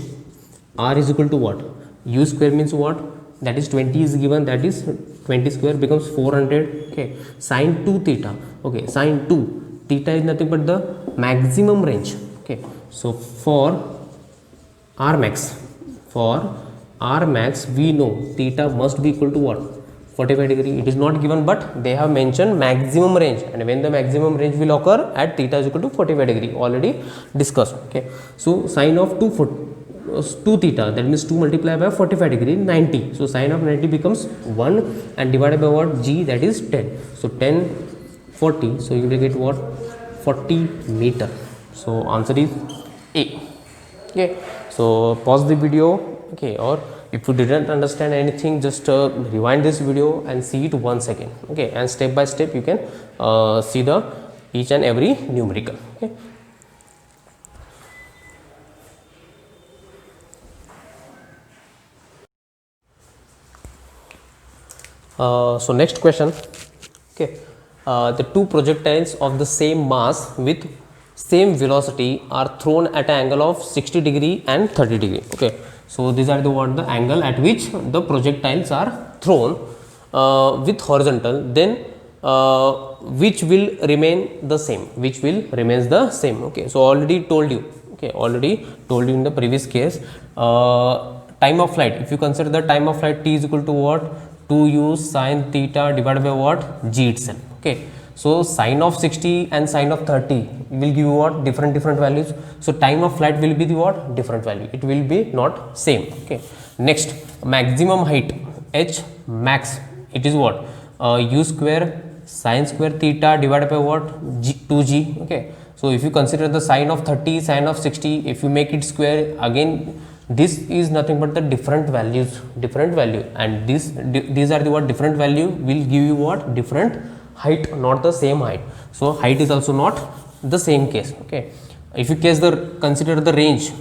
Speaker 1: r is equal to what, u square means what, that is 20 is given, that is 20 square becomes 400, okay, sine 2 theta, okay, sine 2 theta is nothing but the maximum range, okay. So for r max, we know theta must be equal to what, 45 degree. It is not given, but they have mentioned maximum range, and when the maximum range will occur at theta is equal to 45 degree, already discussed, okay. So sine of 2 theta, that means 2 multiplied by 45 degree, 90. So sine of 90 becomes 1 and divided by what, g, that is 10. So 10 40, so you will get what, 40 meter. So answer is A, okay. So pause the video, okay, or if you didn't understand anything, just rewind this video and see it once again, okay, and step by step you can see the each and every numerical, okay. So next question, okay, the two projectiles of the same mass with same velocity are thrown at an angle of 60 degree and 30 degree, okay. So these are the what, the angle at which the projectiles are thrown with horizontal, then which will remain the same, which will remains the same, okay. So already told you, okay, already told you in the previous case, time of flight, if you consider the time of flight t is equal to what, 2u sine theta divided by what, g itself, okay. So sine of 60 and sine of 30 will give you what, different values. So time of flight will be the what, different value, it will be not same, okay. Next, maximum height h max, it is what, u square sine square theta divided by what, 2g, okay. So if you consider the sine of 30, sine of 60, if you make it square, again this is nothing but the different value, and these are the what, different value will give you what, different height, not the same height. So height is also not the same case, okay. If you consider the range,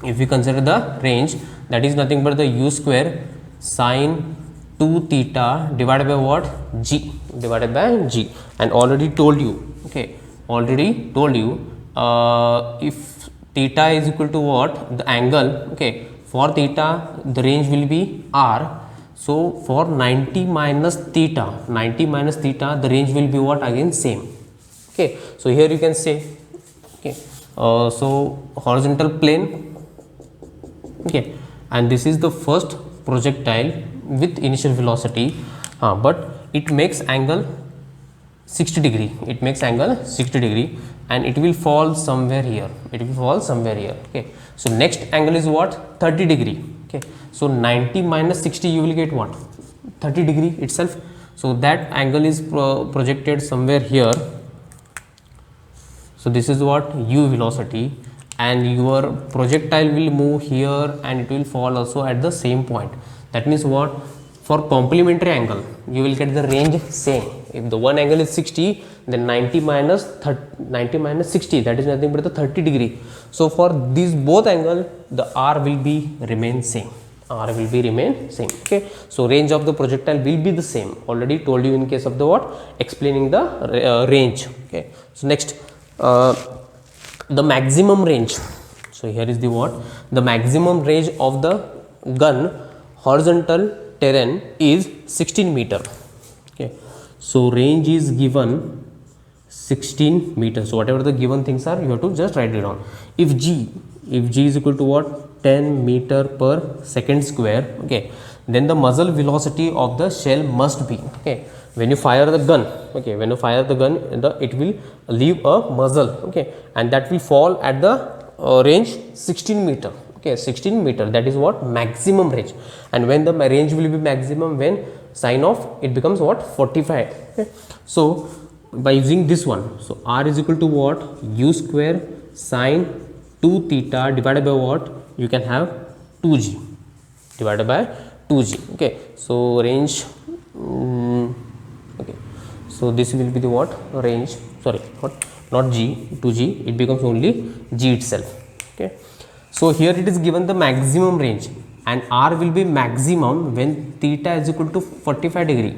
Speaker 1: if you consider the range, that is nothing but the u square sine 2 theta divided by what, g, and already told you, okay, if theta is equal to what, the angle, okay, for theta the range will be r. So for 90 minus theta, the range will be what, again same, okay. So here you can say, okay, so horizontal plane, okay, and this is the first projectile with initial velocity, but it makes angle 60 degree, and it will fall somewhere here, okay. So next angle is what, 30 degree, okay. So 90 minus 60, you will get what, 30 degree itself. So that angle is projected somewhere here. So this is what, u velocity, and your projectile will move here and it will fall also at the same point. That means what, for complementary angle you will get the range same. If the one angle is 60, then 90 minus 60, that is nothing but the 30 degree. So for these both angle, the r will be remain same, okay. So range of the projectile will be the same, already told you in case of the what, explaining the range, okay. So next, the maximum range. So here is the what, the maximum range of the gun horizontal terrain is 16 meter, okay. So range is given 16 meters. So whatever the given things are, you have to just write it down. If g is equal to what, 10 meter per second square, okay, then the muzzle velocity of the shell must be, okay, when you fire the gun, okay, it will leave a muzzle, okay, and that will fall at the range 16 meter, okay, 16 meter, that is what, maximum range. And when the range will be maximum, when sine of it becomes what, 45, okay. So by using this one, so r is equal to what, u square sine 2 theta divided by what, you can have 2g divided by 2g, okay. So range, okay, so this will be the what, range, sorry, what, not g, 2g, it becomes only g itself, okay. So here it is given the maximum range, and r will be maximum when theta is equal to 45 degree.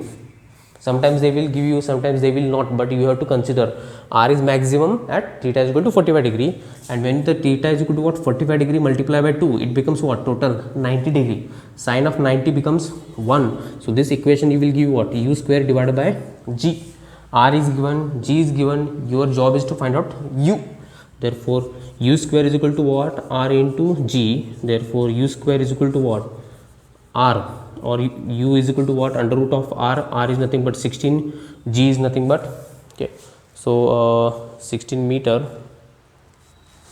Speaker 1: Sometimes they will give you, sometimes they will not, but you have to consider r is maximum at theta is equal to 45 degree, and when the theta is equal to what, 45 degree multiplied by 2, it becomes what, total 90 degree. Sine of 90 becomes 1. So this equation you will give what, u square divided by g. R is given, g is given, your job is to find out u. Therefore u square is equal to what, r into g. Therefore u square is equal to what, r, or u is equal to what, under root of r is nothing but 16, g is nothing but, okay, so 16 meter,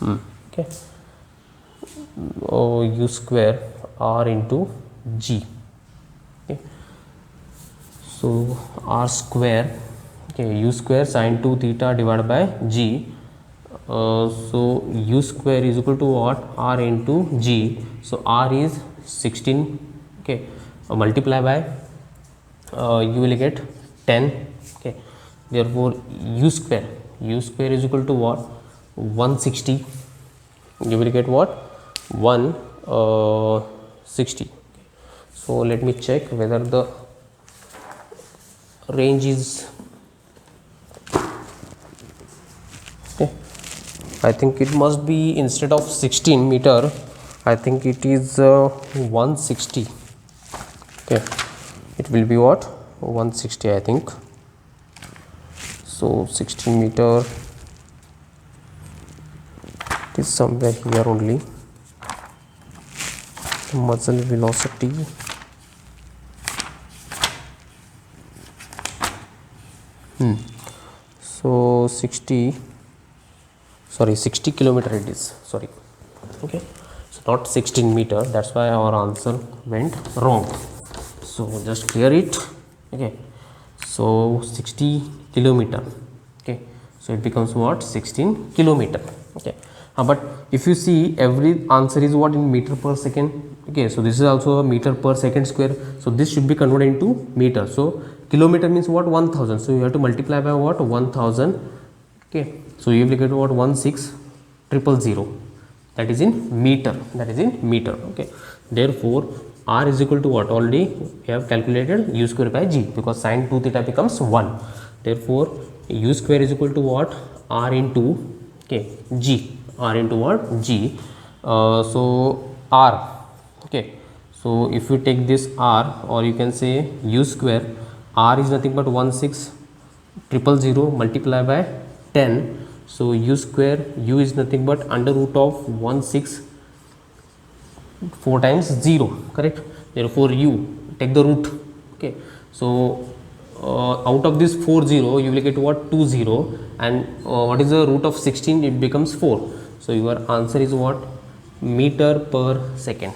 Speaker 1: okay, u square r into g, okay, so r square, okay, u square sine 2 theta divided by g, so u square is equal to what, r into g, so r is 16, okay, multiply by you will get 10, okay, therefore u square is equal to what, 160, you will get what, 160. So let me check whether the range is, okay, I think it must be, instead of 16 meter, I think it is 160, okay, it will be what, 160 I think. So 16 meter is somewhere here only. Muzzle velocity, so 60 kilometer it is, sorry, okay, so not 16 meter, that's why our answer went wrong. So just clear it, okay, so 60 kilometer, okay, so it becomes what, 16 kilometer, okay. But if you see, every answer is what, in meter per second, okay, so this is also a meter per second square, so this should be converted into meter. So kilometer means what, 1000, so you have to multiply by what, 1000, okay, so you will get what, 16000, that is in meter, okay. Therefore r is equal to what, already we have calculated, u square by g, because sine 2 theta becomes 1. Therefore u square is equal to what, r into, okay, g, r into what, g, so r, okay, so if you take this r, or you can say u square, r is nothing but 16000 multiplied by 10, so u square, u is nothing but under root of 16 4 times 0, correct. Therefore u, take the root, okay, so out of this 40 you will get what, 20, and what is the root of 16, it becomes 4. So your answer is what, meter per second,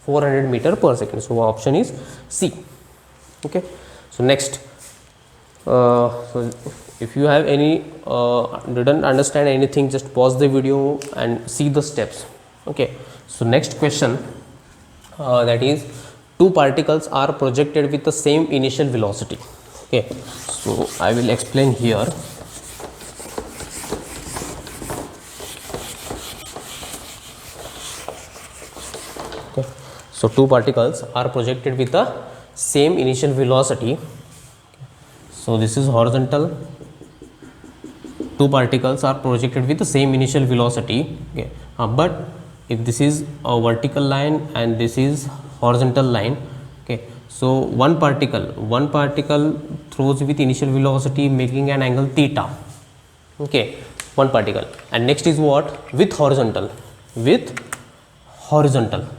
Speaker 1: 400 meter per second. So option is C, okay. So next, so if you have any didn't understand anything, just pause the video and see the steps, okay. So next question, that is, two particles are projected with the same initial velocity, okay. So I will explain here. Okay. So two particles are projected with the same initial velocity. So this is horizontal. Two particles are projected with the same initial velocity, okay. But if this is a vertical line and this is horizontal line, okay, so one particle throws with initial velocity making an angle theta, okay, one particle, and next is what, with horizontal,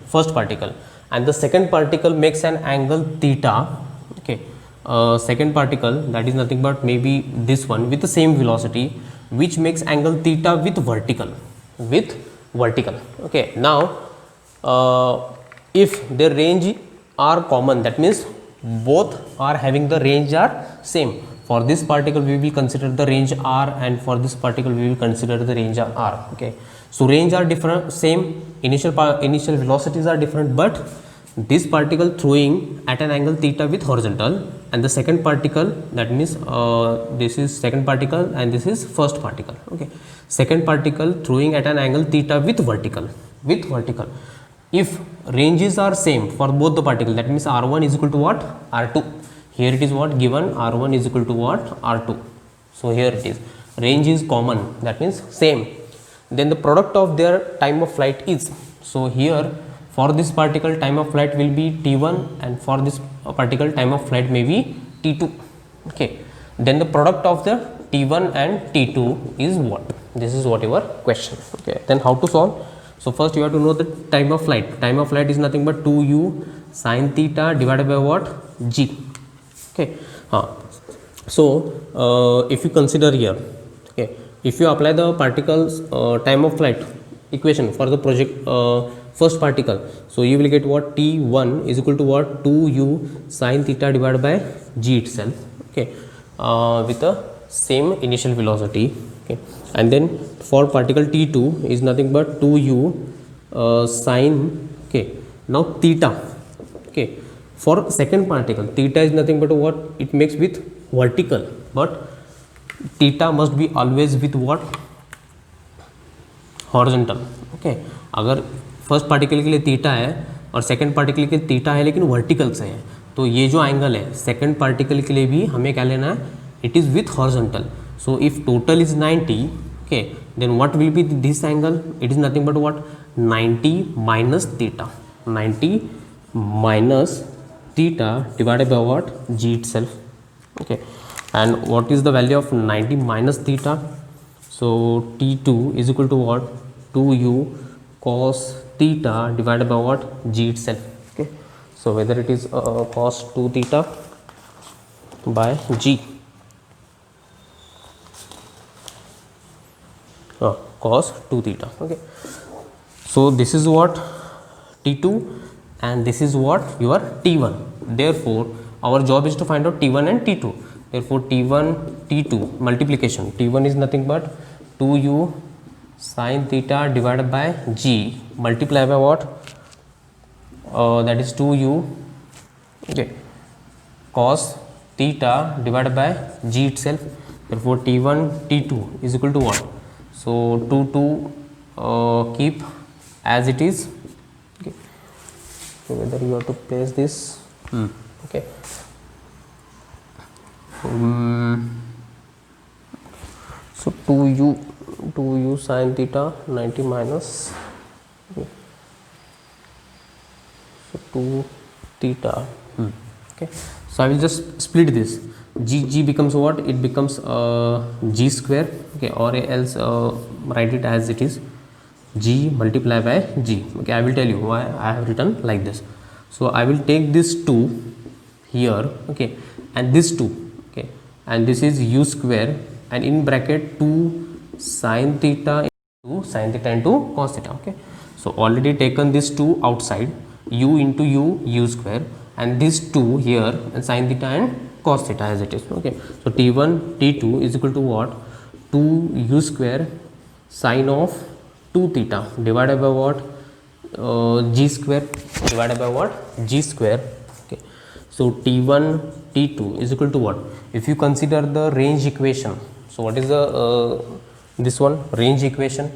Speaker 1: first particle, and the second particle makes an angle theta, okay, second particle, that is nothing but maybe this one, with the same velocity, which makes angle theta with vertical, okay. Now if their range are common, that means both are having the range are same. For this particle we will consider the range r, and for this particle we will consider the range r, okay. So range are different, same, initial velocities are different, but this particle throwing at an angle theta with horizontal, and the second particle, that means this is second particle and this is first particle, okay. Second particle throwing at an angle theta with vertical, if ranges are same for both the particles, that means r1 is equal to what, r2. Here it is what given, r1 is equal to what, r2. So here it is, range is common, that means same. Then the product of their time of flight is, so here for this particle time of flight will be t1 and for this particle time of flight may be t2. Okay, then the product of the t1 and t2 is what? This is what your question. Okay, then how to solve? So first you have to know the time of flight. Time of flight is nothing but 2u sin theta divided by what, g. Okay, so if you consider here, okay, if you apply the particles time of flight equation for the project first particle, so you will get what, t1 is equal to what, 2u sin theta divided by g itself. Okay, with the same initial velocity. Okay, and then for particle t2 is nothing but 2u sin, okay, now theta. Okay, for second particle theta is nothing but what, it makes with vertical, but theta must be always with what, horizontal. Okay, अगर first particle के लिए theta है और second particle के लिए theta है लेकिन vertical से है, तो ये जो एंगल है सेकंड पार्टिकल के लिए भी हमें क्या लेना है, it is with horizontal. So if total is 90, okay, then what will be this angle, it is nothing but what, 90 minus theta, 90 minus theta divided by what, g itself. Okay, and what is the value of 90 minus theta? So t2 is equal to what, 2u cos theta divided by what, g itself. Okay, so whether it is cos 2 theta by g, cos 2 theta. Okay, so this is what t2 and this is what your t1. Therefore our job is to find out t1 and t2. Therefore t1 t2 multiplication, t1 is nothing but 2u sin theta divided by g multiply by what, that is 2u, okay, cos theta divided by g itself. Therefore t1 t2 is equal to what, so 2 keep as it is. Okay, so whether you have to place this, okay, so 2u sin theta 90 minus, okay, so 2 theta, okay, so I will just split this, g becomes what, it becomes g square, okay, or else write it as it is g multiply by g. Okay, I will tell you why I have written like this. So I will take this 2 here, okay, and this 2, okay, and this is u square and in bracket 2 sin theta into cos theta. Okay, so already taken this 2 outside, u into u square, and this 2 here and sin theta and cos theta as it is. Okay, so t1 t2 is equal to what, 2 u square sin of 2 theta divided by what, g square divided by what, g square. Okay, so t1 t2 is equal to what, if you consider the range equation, so what is the this one range equation,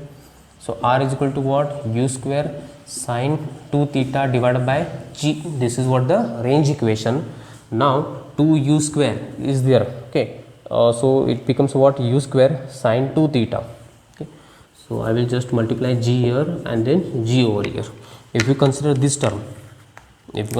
Speaker 1: so r is equal to what, u square sin 2 theta divided by g, this is what the range equation. Now 2u square is there, okay, so it becomes what, u square sin 2 theta. So I will just multiply g here and then g over here. If you consider this term, it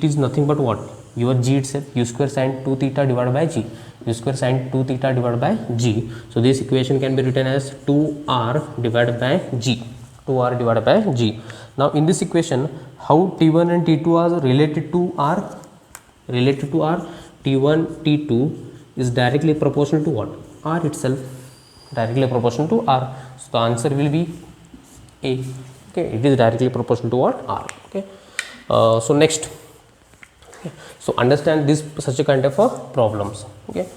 Speaker 1: is nothing but what, your g itself, u square sin 2 theta divided by g, u square sin 2 theta divided by g. So this equation can be written as 2r divided by g, 2r divided by g. Now in this equation, how t1 and t2 are related to r? T1 t2 is directly proportional to what, r itself, directly proportional to r. So the answer will be A. Okay, it is directly proportional to what, r. Okay, so next, okay, so understand this such a kind of problems. Okay,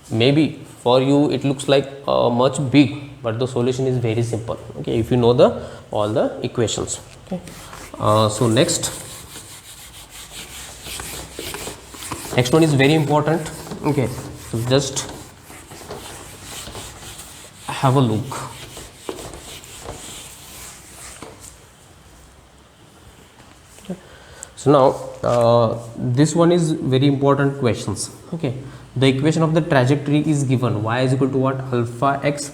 Speaker 1: maybe for you it looks like much big, but the solution is very simple. Okay, if you know the all the equations. Okay, so next one is very important. Okay, so just have a look. So now this one is very important questions. Okay, the equation of the trajectory is given, y is equal to what, alpha x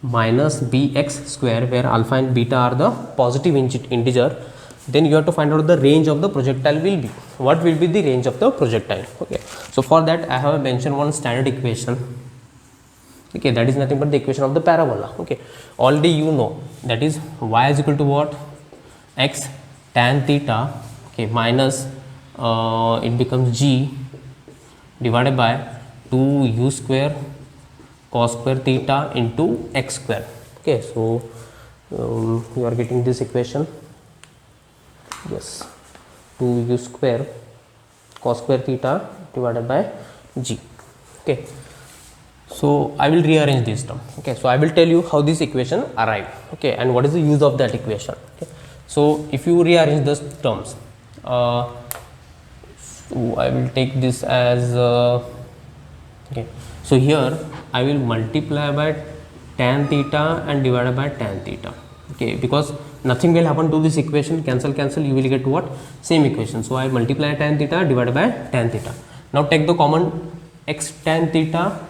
Speaker 1: minus bx square, where alpha and beta are the positive integer. Then you have to find out the range of the projectile will be. What will be the range of the projectile? Okay, so for that I have mentioned one standard equation. Okay, that is nothing but the equation of the parabola. Okay, already you know, that is y is equal to what, x tan theta, okay, minus it becomes g divided by 2u square cos square theta into x square. Okay, so you are getting this equation. Yes, 2u square cos square theta divided by g. Okay, so I will rearrange this term. Okay, so I will tell you how this equation arrived. Okay, and what is the use of that equation. Okay, so if you rearrange the terms, so I will take this as okay, so here I will multiply by tan theta and divided by tan theta. Okay, because nothing will happen to this equation, cancel, you will get what, same equation. So I multiply tan theta divided by tan theta. Now take the common x tan theta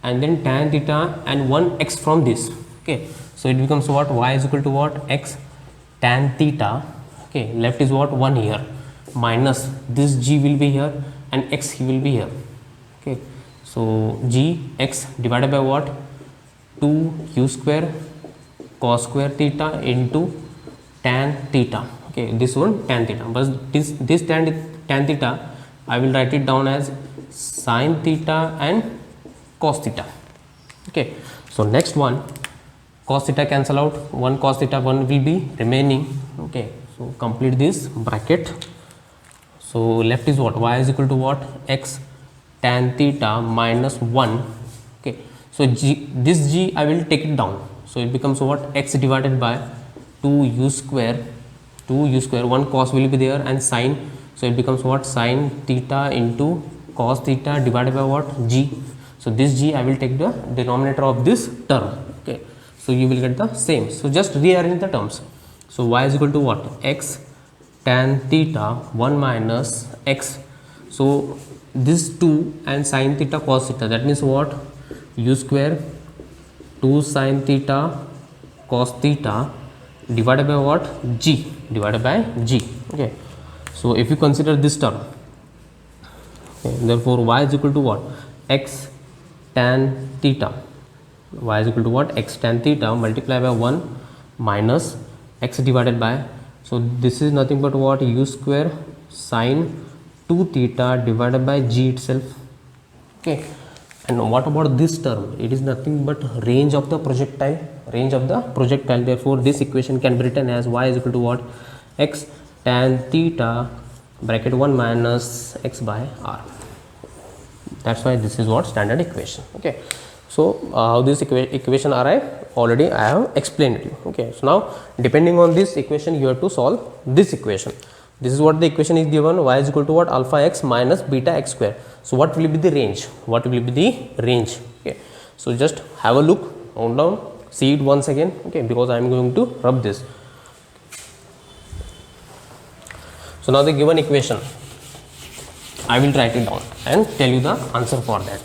Speaker 1: and then tan theta and 1 x from this. Okay, so it becomes what, y is equal to what, x tan theta. Okay, left is what, 1 here, minus this g will be here and x will be here. Okay, so g x divided by what, 2u square cos square theta into tan theta. Okay, this one tan theta, but this tan theta I will write it down as sin theta and cos theta. Okay, so next one, cos theta cancel out, 1 cos theta 1 will be remaining. Okay, so complete this bracket. So left is what, y is equal to what, x tan theta minus 1. Okay, so this g I will take it down, so it becomes what, x divided by 2u square, 1 cos will be there and sine, so it becomes what, sin theta into cos theta divided by what, g. So this g I will take the denominator of this term. Okay, so you will get the same. So just rearrange the terms. So y is equal to what, x tan theta 1 minus x, so this 2 and sin theta cos theta, that means what, u square 2 sin theta cos theta divided by what, g, divided by g. Okay, so if you consider this term, okay, therefore y is equal to what, x tan theta, y is equal to what, x tan theta multiplied by 1 minus x divided by, so this is nothing but what, u square sin 2 theta divided by g itself. Okay, and what about this term, it is nothing but range of the projectile, therefore this equation can be written as y is equal to what, x tan theta bracket 1 minus x by r. That's why this is what, standard equation. Okay, so how this equation arrive, already I have explained it. Okay, so now depending on this equation you have to solve this equation. This is what the equation is given, y is equal to what, alpha x minus beta x square. So what will be the range, Okay, so just have a look, note down, see it once again. Okay, because I am going to rub this. So now the given equation I will write it down and tell you the answer for that.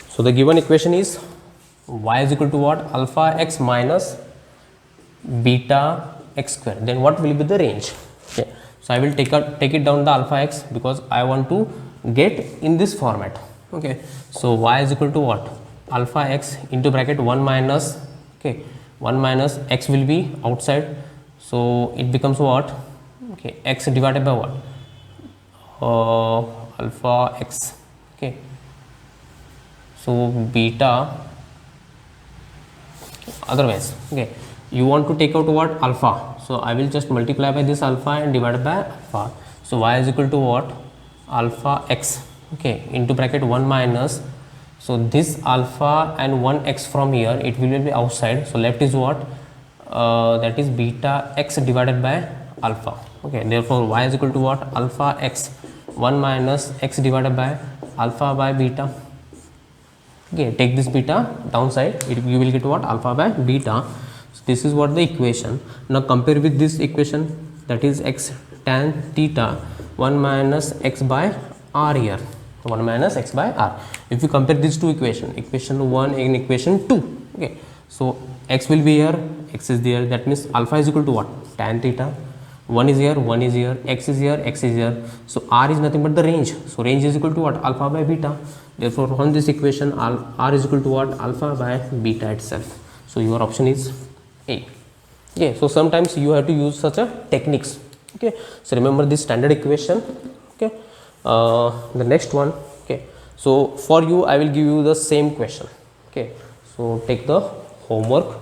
Speaker 1: So the given equation is y is equal to what, alpha x minus beta x square. Then what will be the range? Okay, so I will take it down the alpha x because I want to get in this format. Okay, so y is equal to what, alpha x into bracket 1 minus, okay, 1 minus x will be outside, so it becomes what, okay, x divided by what, alpha x. Okay, so beta, otherwise, okay, you want to take out what, alpha, so I will just multiply by this alpha and divide by alpha. So y is equal to what, alpha x, okay, into bracket 1 minus, so this alpha and 1 x from here, it will be outside, so left is what, that is beta x divided by alpha. Okay, therefore y is equal to what, alpha x 1 minus x divided by alpha by beta. Okay, take this beta downside, you will get what, alpha by beta. So this is what the equation. Now compare with this equation, that is x tan theta 1 minus x by r here, 1 minus x by r. If you compare these two equation, equation 1 and equation 2, okay, so x will be here, x is there, that means alpha is equal to what, tan theta, 1 is here, 1 is here, x is here, x is here, so r is nothing but the range, so range is equal to what, alpha by beta. Therefore from this equation r is equal to what, alpha by beta itself. So your option is A. Okay, so sometimes you have to use such a techniques. Okay, so remember this standard equation. Okay, the next one. Okay, so for you I will give you the same question. Okay, so take the homework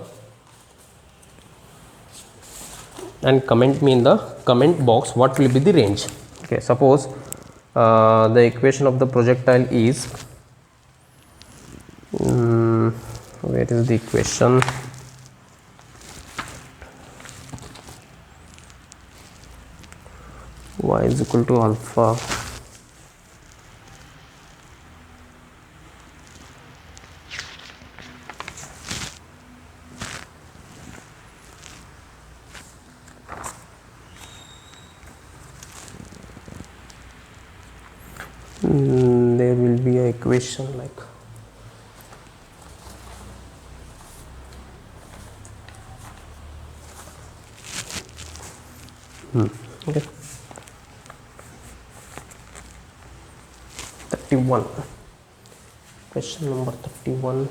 Speaker 1: and comment me in the comment box what will be the range. Okay, suppose the equation of the projectile is where is the equation, y is equal to alpha there will be a equation like okay, 31, question number 31.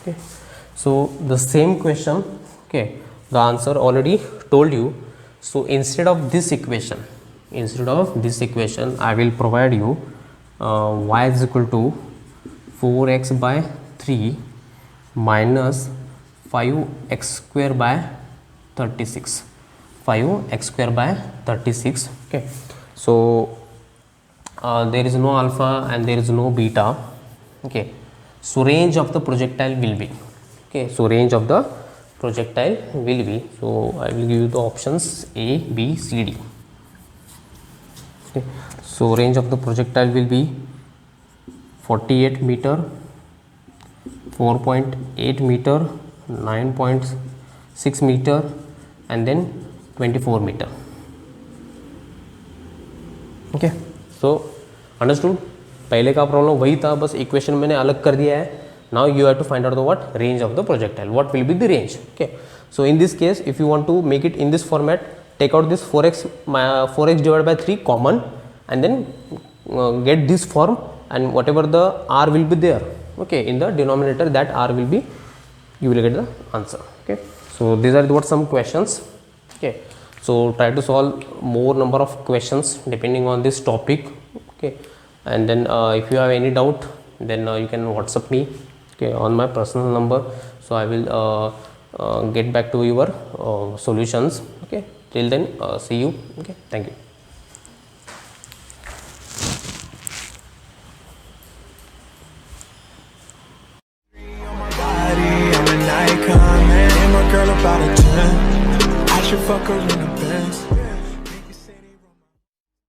Speaker 1: Okay, so the same question, okay, the answer already told you. So instead of this equation I will provide you y is equal to 4x by 3 minus 5x square by 36, 5x square by 36. Okay, so there is no alpha and there is no beta. Okay, so range of the projectile will be, okay, so range of the projectile will be, so I will give you the options A, B, C, D. Okay, so range of the projectile will be 48 meter, 4.8 meter, 9.6 meter and then 24 meter. Okay, so understood, पहले का problem वही था, बस equation मैंने अलग कर दिया है. Now you have to find out the what, range of the projectile, what will be the range. Okay, so in this case if you want to make it in this format, take out this 4x divided by 3 common and then get this form, and whatever the r will be there, okay, in the denominator, that r will be, you will get the answer. Okay, so these are what some questions. Okay, so try to solve more number of questions depending on this topic. Okay, and then if you have any doubt, then you can WhatsApp me, okay, on my personal number, so I will get back to your solutions. Okay, till then see you. Okay, thank you.
Speaker 2: I'm an icon, man. And my girl about a 10. I should fuck her in the Benz.